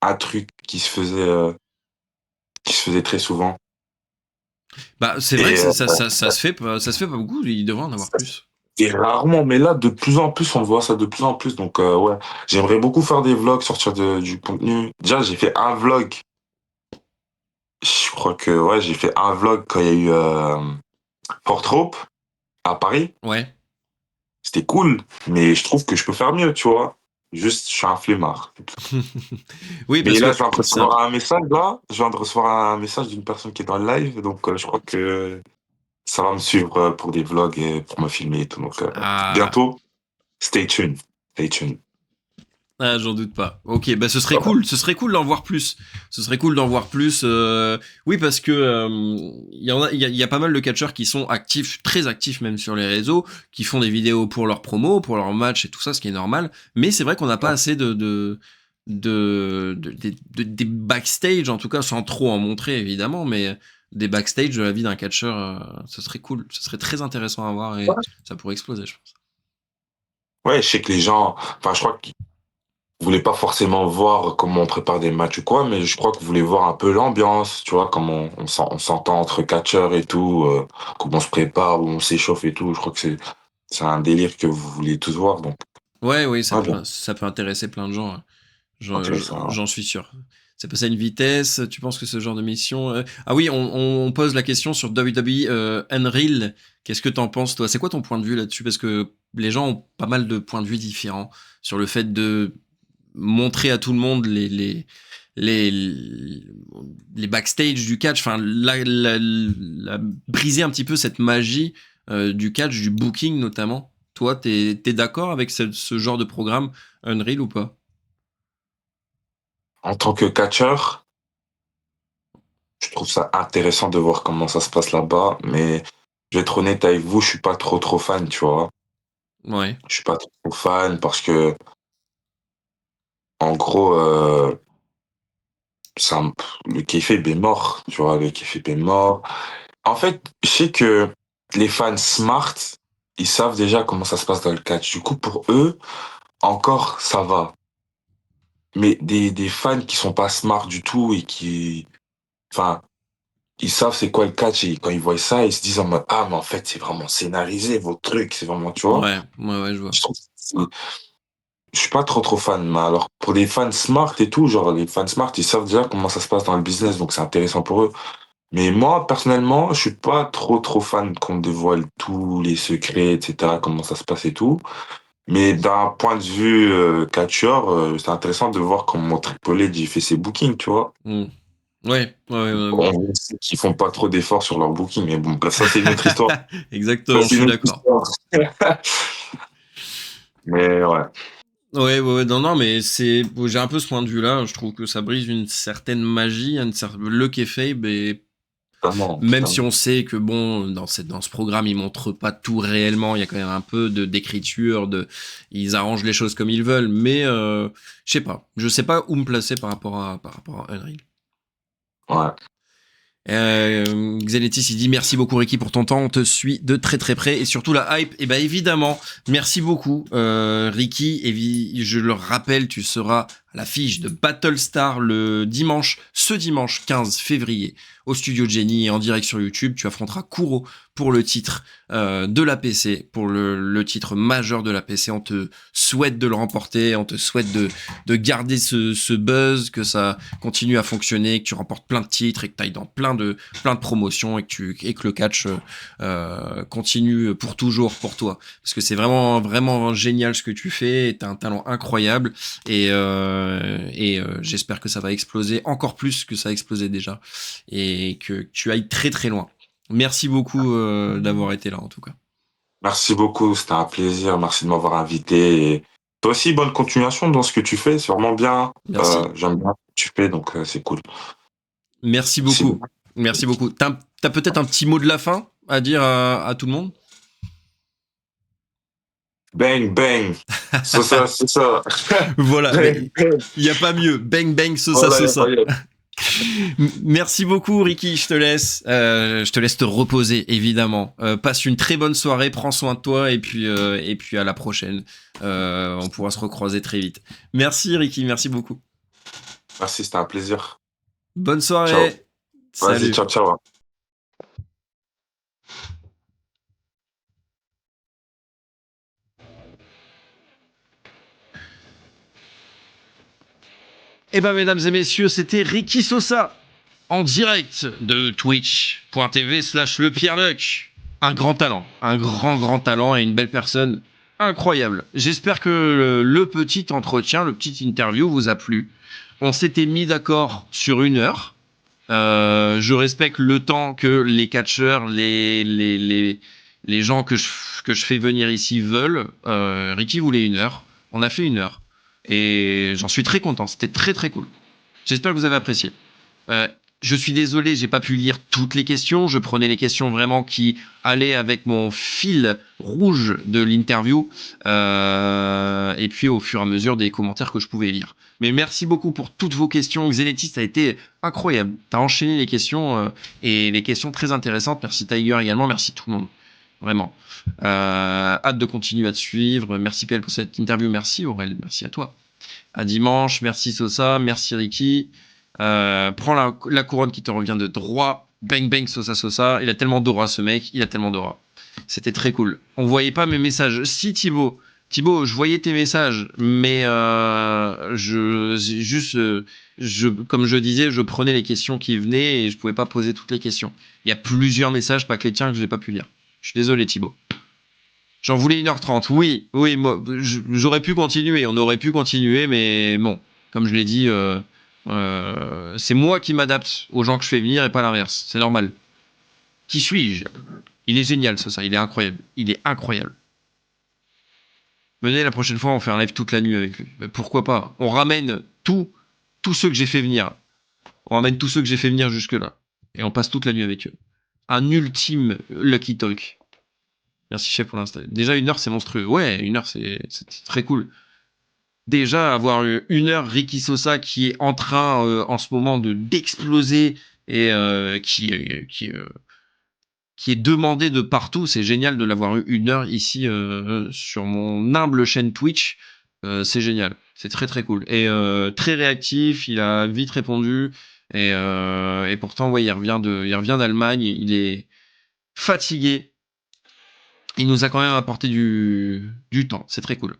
un truc qui se faisait très souvent. Bah, c'est vrai que Et, ça se fait pas beaucoup. Il devrait en avoir plus. et rarement, mais là, de plus en plus, on voit ça de plus en plus. Donc, ouais, j'aimerais beaucoup faire des vlogs, sortir du contenu. Déjà, j'ai fait un vlog. Je crois que, ouais, j'ai fait un vlog quand il y a eu Fort Hope à Paris. Ouais. C'était cool, mais je trouve que je peux faire mieux, tu vois. Juste, je suis un flemmard. Oui, Mais parce là, que je viens de c'est un recevoir un message, là. Je viens de recevoir un message d'une personne qui est dans le live. Donc, je crois que ça va me suivre pour des vlogs et pour me filmer et tout. Donc, ah. bientôt, stay tuned. Stay tuned. Ah, j'en doute pas. Ok, bah ce serait cool d'en voir plus. Ce serait cool d'en voir plus. Oui, parce que il y a pas mal de catcheurs qui sont actifs, très actifs même sur les réseaux, qui font des vidéos pour leurs promos, pour leurs matchs et tout ça, ce qui est normal. Mais c'est vrai qu'on n'a pas assez des backstage, en tout cas, sans trop en montrer évidemment, mais des backstage de la vie d'un catcheur, ce serait cool. Ce serait très intéressant à voir et ça pourrait exploser, je pense. Ouais, je sais que les gens, enfin, je crois qu'ils voulaient pas forcément voir comment on prépare des matchs ou quoi, mais je crois que vous voulez voir un peu l'ambiance, tu vois, comment on s'entend entre catcheurs et tout, comment on se prépare, où on s'échauffe et tout. Je crois que c'est un délire que vous voulez tous voir, donc, Ouais, oui, ouais, bien, ça peut intéresser plein de gens. intéressant. J'en suis sûr. C'est passé à une vitesse. Tu penses que ce genre de mission. Ah oui, on pose la question sur WWE Unreal. Qu'est-ce que t'en penses, toi? C'est quoi ton point de vue là-dessus? Parce que les gens ont pas mal de points de vue différents sur le fait de montrer à tout le monde les, les backstage du catch. Enfin, briser un petit peu cette magie du catch, du booking notamment. Toi, t'es d'accord avec ce genre de programme Unreal ou pas? En tant que catcheur, je trouve ça intéressant de voir comment ça se passe là-bas, mais je vais être honnête avec vous, je suis pas trop fan, tu vois. Ouais. Je suis pas trop fan parce que, en gros, le kayfabe est mort, tu vois, le kayfabe est mort. En fait, je sais que les fans smart, ils savent déjà comment ça se passe dans le catch. Du coup, pour eux, encore, ça va. Mais des fans qui sont pas smart du tout et qui, enfin, ils savent c'est quoi le catch et quand ils voient ça, ils se disent en mode, ah, mais en fait, c'est vraiment scénarisé, vos trucs, c'est vraiment, tu vois. Ouais, je vois. Je trouve, je suis pas trop fan, mais alors, pour des fans smart et tout, genre, les fans smart, ils savent déjà comment ça se passe dans le business, donc c'est intéressant pour eux. Mais moi, personnellement, je suis pas trop fan qu'on dévoile tous les secrets, etc., comment ça se passe et tout. Mais d'un point de vue catcheur, c'est intéressant de voir comment Triple H il fait ses bookings, tu vois. Mm. Ouais. On sait qu'ils font pas trop d'efforts sur leur booking, mais bon, ça c'est une autre histoire. Ça Exactement, je c'est suis une autre d'accord. histoire. Mais ouais, Ouais, non, mais j'ai un peu ce point de vue-là. Je trouve que ça brise une certaine magie, le kayfabe, et totalement, même si totalement. on sait que bon, dans ce programme, ils montrent pas tout réellement. Il y a quand même un peu d'écriture, ils arrangent les choses comme ils veulent, mais je sais pas où me placer par rapport à Unreal. Ouais. Xenetis il dit merci beaucoup Ricky pour ton temps, on te suit de très très près et surtout la hype, et ben évidemment merci beaucoup Ricky, et je le rappelle tu seras à l'affiche de Battlestar ce dimanche 15 février au studio Jenny et en direct sur YouTube. Tu affronteras Kuro pour le titre de la PC, pour le titre majeur de la PC. On te souhaite de le remporter, on te souhaite de garder ce buzz, que ça continue à fonctionner, que tu remportes plein de titres et que tu ailles dans plein de promotions et que le catch continue pour toujours pour toi. Parce que c'est vraiment génial ce que tu fais, tu as un talent incroyable et j'espère que ça va exploser encore plus que ça a explosé déjà et que tu ailles très très loin. Merci beaucoup d'avoir été là en tout cas. Merci beaucoup, c'était un plaisir. Merci de m'avoir invité. Et toi aussi, bonne continuation dans ce que tu fais. C'est vraiment bien. Merci. J'aime bien ce que tu fais, donc c'est cool. Merci Merci beaucoup. beaucoup. Merci beaucoup. T'as peut-être un petit mot de la fin à dire à tout le monde? Bang, bang. C'est ça. Voilà, mais Bang, bang. il n'y a pas mieux. Bang, bang, Sosa, Voilà, y a pas Sosa. mieux. Merci beaucoup, Ricky. Je te laisse. Je te laisse te reposer, évidemment. Passe une très bonne soirée. Prends soin de toi et puis à la prochaine. On pourra se recroiser très vite. Merci, Ricky. Merci beaucoup. Merci, c'était un plaisir. Bonne Ciao. soirée. Vas-y, Salut. ciao, ciao. Eh ben, mesdames et messieurs, c'était Ricky Sosa en direct de twitch.tv/lepierreluc. Un grand talent, un grand talent et une belle personne incroyable. J'espère que le petit entretien, le petit interview vous a plu. On s'était mis d'accord sur 1 heure. Je respecte le temps que les catcheurs, les gens que je fais venir ici veulent. Ricky voulait 1 heure. On a fait 1 heure. Et j'en suis très content. C'était très cool. J'espère que vous avez apprécié. Euh, je suis désolé, j'ai pas pu lire toutes les questions. Je prenais les questions vraiment qui allaient avec mon fil rouge de l'interview. Et puis au fur et à mesure des commentaires que je pouvais lire. Mais merci beaucoup pour toutes vos questions. Xenetis, ça a été incroyable. T'as enchaîné les questions et les questions très intéressantes. Merci Tiger également. Merci tout le monde. Vraiment. Hâte de continuer à te suivre. Merci PL pour cette interview. Merci Aurel. Merci à toi. À dimanche. Merci Sosa. Merci Ricky. Prends la couronne qui te revient de droit. Bang bang Sosa Sosa. Il a tellement d'aura ce mec. Il a tellement d'aura. C'était très cool. On voyait pas mes messages. Si Thibaut, je voyais tes messages, mais comme je disais, je prenais les questions qui venaient et je pouvais pas poser toutes les questions. Il y a plusieurs messages, pas que les tiens, que je n'ai pas pu lire. Je suis désolé Thibaut. J'en voulais 1h30. Oui, moi, j'aurais pu continuer, on aurait pu continuer, mais bon, comme je l'ai dit, c'est moi qui m'adapte aux gens que je fais venir et pas l'inverse. C'est normal. Qui suis-je? Il est génial, ça. Il est incroyable. Il est incroyable. Venez la prochaine fois, on fait un live toute la nuit avec lui. Pourquoi pas? On ramène tous ceux que j'ai fait venir. On ramène tous ceux que j'ai fait venir jusque-là. Et on passe toute la nuit avec eux. Un ultime Lucky Talk. Merci chef pour l'instant. Déjà 1 heure c'est monstrueux. Ouais, 1 heure c'est très cool. Déjà avoir 1 heure Ricky Sosa qui est en train en ce moment d'exploser et qui est demandé de partout, c'est génial de l'avoir eu 1 heure ici sur mon humble chaîne Twitch. C'est génial, c'est très cool et très réactif. Il a vite répondu et pourtant ouais il revient d'Allemagne. Il est fatigué. Il nous a quand même apporté du temps. C'est très cool.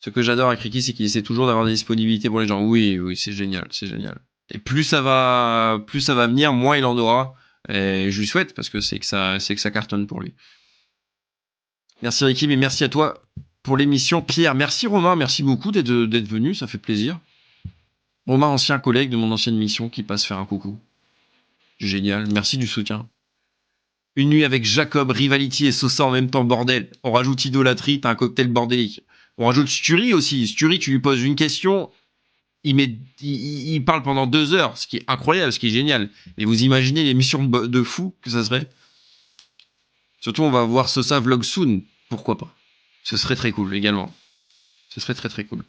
Ce que j'adore avec Ricky, c'est qu'il essaie toujours d'avoir des disponibilités pour les gens. Oui, c'est génial, c'est génial. Et plus ça va venir, moins il en aura. Et je lui souhaite parce que c'est que ça cartonne pour lui. Merci Ricky, mais merci à toi pour l'émission. Pierre, merci Romain, merci beaucoup d'être venu, ça fait plaisir. Romain, ancien collègue de mon ancienne mission qui passe faire un coucou. Génial, merci du soutien. Une nuit avec Jacob, Rivality et Sosa en même temps, bordel. On rajoute idolâtrie, t'as un cocktail bordélique. On rajoute Sturi aussi. Sturi, tu lui poses une question, il parle pendant 2 heures, ce qui est incroyable, ce qui est génial. Mais vous imaginez l'émission de fou que ça serait? Surtout, on va voir Sosa vlog soon. Pourquoi pas? Ce serait très cool également. Ce serait très cool.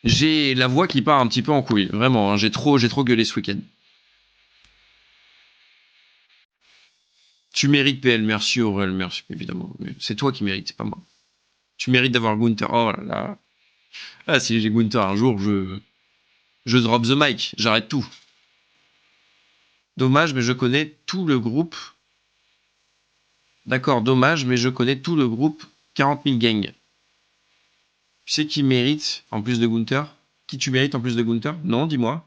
J'ai la voix qui part un petit peu en couille, vraiment. Hein, j'ai trop gueulé ce week-end. Tu mérites PL, merci Aurel, merci évidemment. C'est toi qui mérites, c'est pas moi. Tu mérites d'avoir Gunther. Oh là là. Ah, si j'ai Gunther un jour, je drop the mic, j'arrête tout. Dommage, mais je connais tout le groupe. D'accord, dommage, mais je connais tout le groupe 40 000 Gang. Tu sais qui mérite en plus de Gunther? Qui tu mérites en plus de Gunther? Non, dis-moi.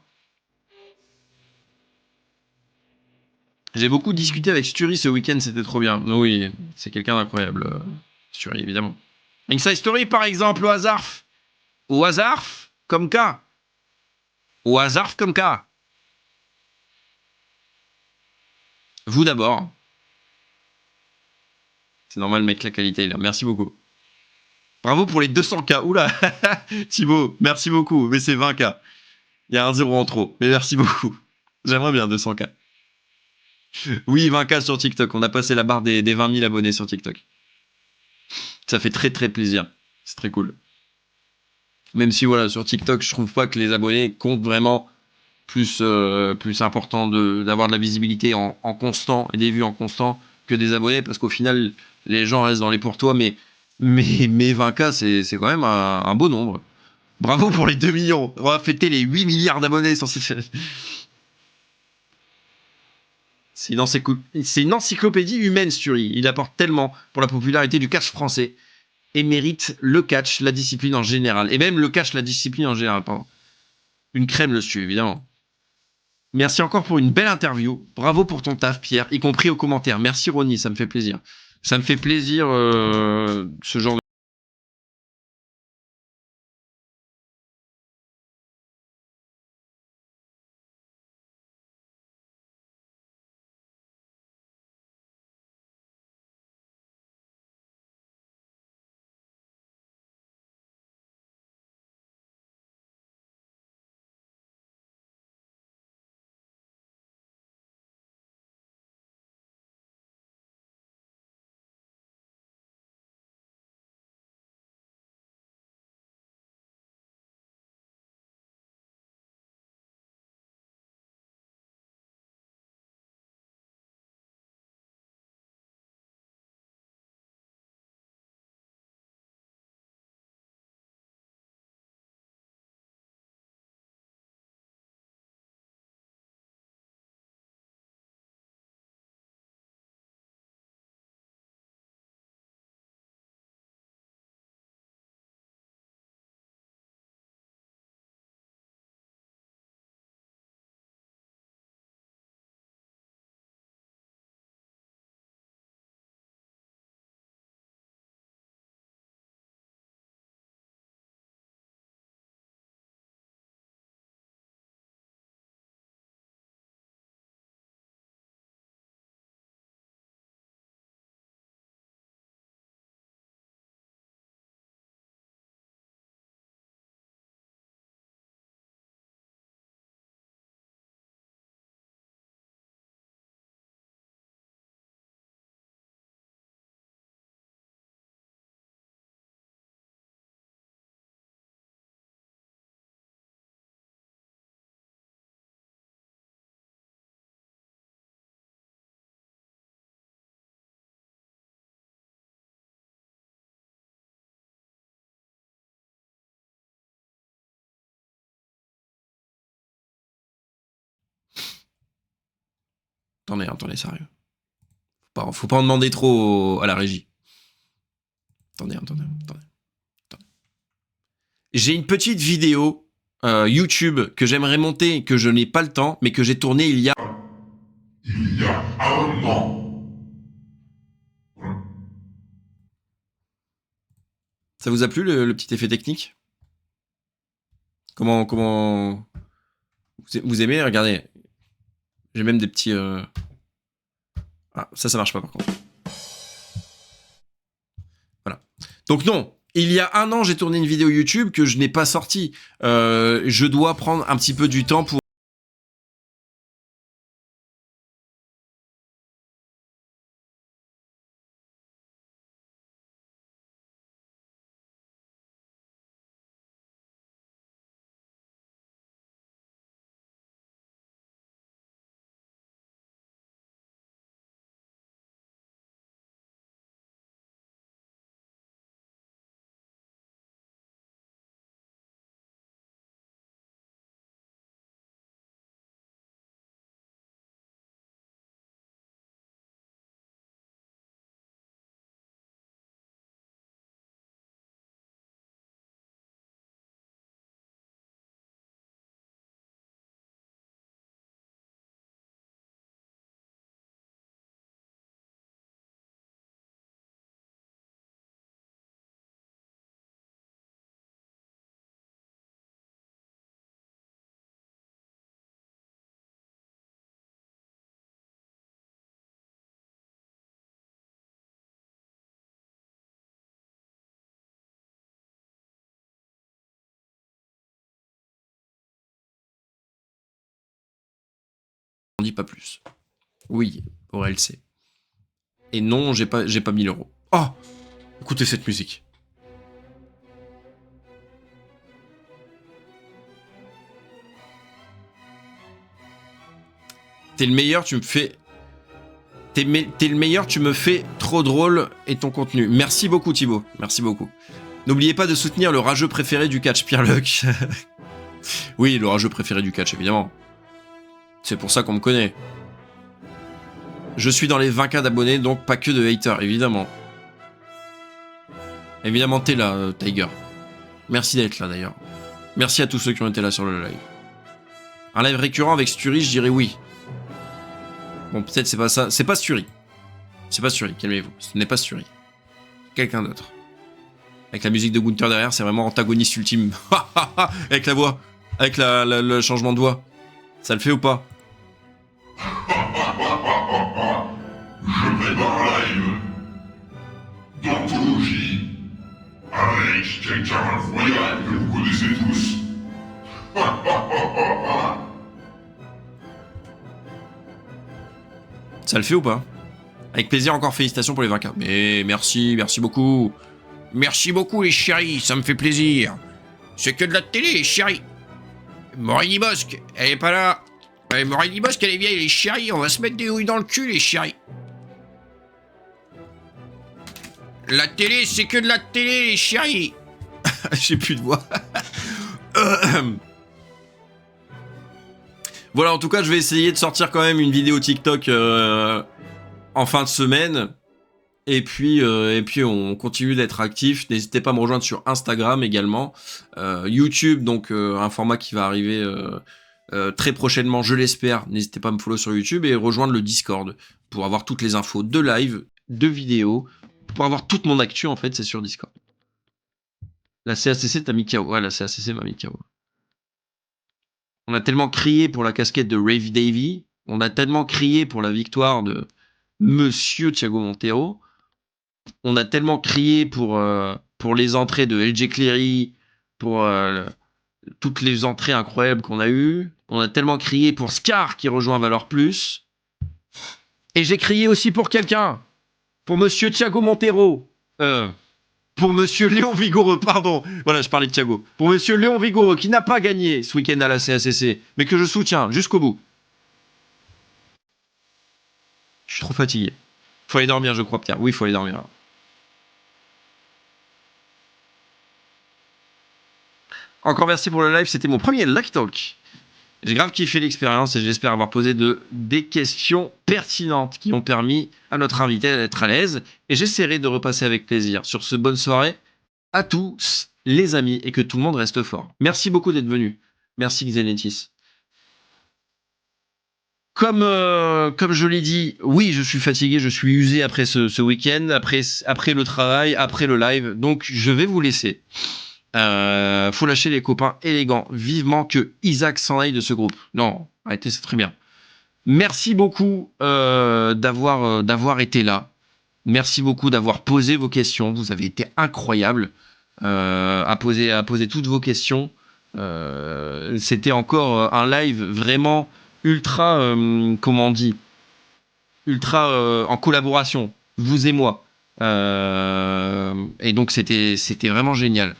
J'ai beaucoup discuté avec Sturi ce week-end, c'était trop bien. Oui, c'est quelqu'un d'incroyable, Sturi, évidemment. Inside Story, par exemple, au hasard. Au hasard, comme cas. Au hasard, comme cas. Vous d'abord. C'est normal, mec, la qualité est là. Merci beaucoup. Bravo pour les 200K. Oula, Thibaut, merci beaucoup. Mais c'est 20K. Il y a un 0 en trop. Mais merci beaucoup. J'aimerais bien 200K. Oui, 20K sur TikTok. On a passé la barre des 20 000 abonnés sur TikTok. Ça fait très très plaisir. C'est très cool. Même si voilà, sur TikTok, je trouve pas que les abonnés comptent vraiment. Plus important d'avoir de la visibilité en constant et des vues en constant que des abonnés, parce qu'au final, les gens restent dans les pour toi, mais 20K, c'est quand même un beau nombre. Bravo pour les 2 millions. On va fêter les 8 milliards d'abonnés sur cette chaîne. C'est une encyclopédie humaine, Sturi. Il apporte tellement pour la popularité du catch français et mérite le catch, la discipline en général. Et même le catch, la discipline en général, pardon. Une crème, le Stu, évidemment. Merci encore pour une belle interview. Bravo pour ton taf, Pierre, y compris aux commentaires. Merci, Ronnie, ça me fait plaisir. Ça me fait plaisir, ce genre de... Attendez, sérieux. Faut pas en demander trop à la régie. Attendez. J'ai une petite vidéo YouTube que j'aimerais monter et que je n'ai pas le temps, mais que j'ai tournée il y a un an. Ça vous a plu le petit effet technique? Comment vous aimez? Regardez, j'ai même des petits. Ah, ça marche pas par contre. Voilà. Donc non, il y a un an, j'ai tourné une vidéo YouTube que je n'ai pas sortie. Je dois prendre un petit peu du temps pour on dit pas plus. Oui, Aurel C. Et non, j'ai pas 1000 euros. Oh, Écoutez cette musique. T'es le meilleur, tu me fais... T'es le meilleur, tu me fais trop drôle et ton contenu. Merci beaucoup Thibaut, merci beaucoup. N'oubliez pas de soutenir le rageux préféré du catch, Pierre Luc. Oui, le rageux préféré du catch, évidemment. C'est pour ça qu'on me connaît. Je suis dans les 20K d'abonnés, donc pas que de haters, évidemment. Évidemment, t'es là, Tiger. Merci d'être là, d'ailleurs. Merci à tous ceux qui ont été là sur le live. Un live récurrent avec Sturi, je dirais oui. Bon, peut-être c'est pas ça. C'est pas Sturi. C'est pas Sturi, calmez-vous. Ce n'est pas Sturi. Quelqu'un d'autre. Avec la musique de Gunther derrière, c'est vraiment antagoniste ultime. Avec la voix. Avec le changement de voix. Ça le fait ou pas? Je prépare un live d'anthologie avec quelqu'un incroyable que vous connaissez tous. Ça le fait ou pas? Avec plaisir, encore félicitations pour les 20K. Mais merci, merci beaucoup. Merci beaucoup les chéris, ça me fait plaisir. C'est que de la télé les chéris. Morini Bosque, elle est pas là. Morini Bosque, elle est vieille les chéris, on va se mettre des houilles dans le cul les chéris. La télé, c'est que de la télé les chéris. J'ai plus de voix. Voilà, en tout cas, je vais essayer de sortir quand même une vidéo TikTok en fin de semaine. Et puis on continue d'être actif. N'hésitez pas à me rejoindre sur Instagram également. YouTube, donc un format qui va arriver très prochainement, je l'espère. N'hésitez pas à me follow sur YouTube et rejoindre le Discord pour avoir toutes les infos de live, de vidéos. Pour avoir toute mon actu, en fait, c'est sur Discord. La CACC t'a mis KO. Ouais, la CACC m'a mis KO. On a tellement crié pour la casquette de Ravy Davy. On a tellement crié pour la victoire de Monsieur Thiago Montero. On a tellement crié pour les entrées de LJ Cleary, pour toutes les entrées incroyables qu'on a eues. On a tellement crié pour Scar qui rejoint Valor Plus. Et j'ai crié aussi pour quelqu'un. Pour Monsieur Thiago Montero. Pour Monsieur Léon Vigoureux, pardon. Voilà, je parlais de Thiago. Pour Monsieur Léon Vigoureux, qui n'a pas gagné ce week-end à la CACC, mais que je soutiens jusqu'au bout. Je suis trop fatigué. Faut aller dormir, je crois, Pierre. Oui, faut aller dormir. Encore merci pour le live, c'était mon premier Lucky Talk. J'ai grave kiffé l'expérience et j'espère avoir posé des questions pertinentes qui ont permis à notre invité d'être à l'aise. Et j'essaierai de repasser avec plaisir. Sur ce, bonne soirée à tous les amis et que tout le monde reste fort. Merci beaucoup d'être venu. Merci Xenetis. Comme je l'ai dit, oui, je suis fatigué, je suis usé après ce week-end, après le travail, après le live. Donc, je vais vous laisser. Faut lâcher les copains élégants. Vivement que Isaac s'en aille de ce groupe. Non, arrêtez, c'est très bien. Merci beaucoup d'avoir été là. Merci beaucoup d'avoir posé vos questions. Vous avez été incroyables à poser toutes vos questions. C'était encore un live vraiment ultra, comment on dit, ultra en collaboration, vous et moi. Et donc c'était vraiment génial.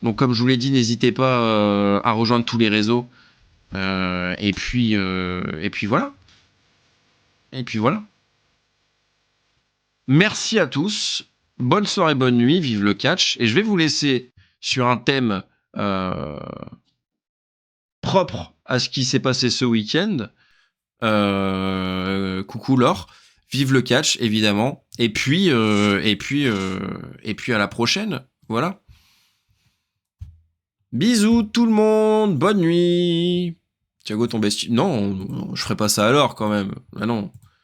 Donc comme je vous l'ai dit, n'hésitez pas à rejoindre tous les réseaux. Et puis voilà. Et puis voilà. Merci à tous. Bonne soirée, bonne nuit. Vive le catch. Et je vais vous laisser sur un thème propre à ce qui s'est passé ce week-end. Coucou Laure. Vive le catch, évidemment. Et puis à la prochaine. Voilà. Bisous tout le monde, bonne nuit. Thiago, ton bestie. Non, je ferai pas ça alors quand même. Ah non.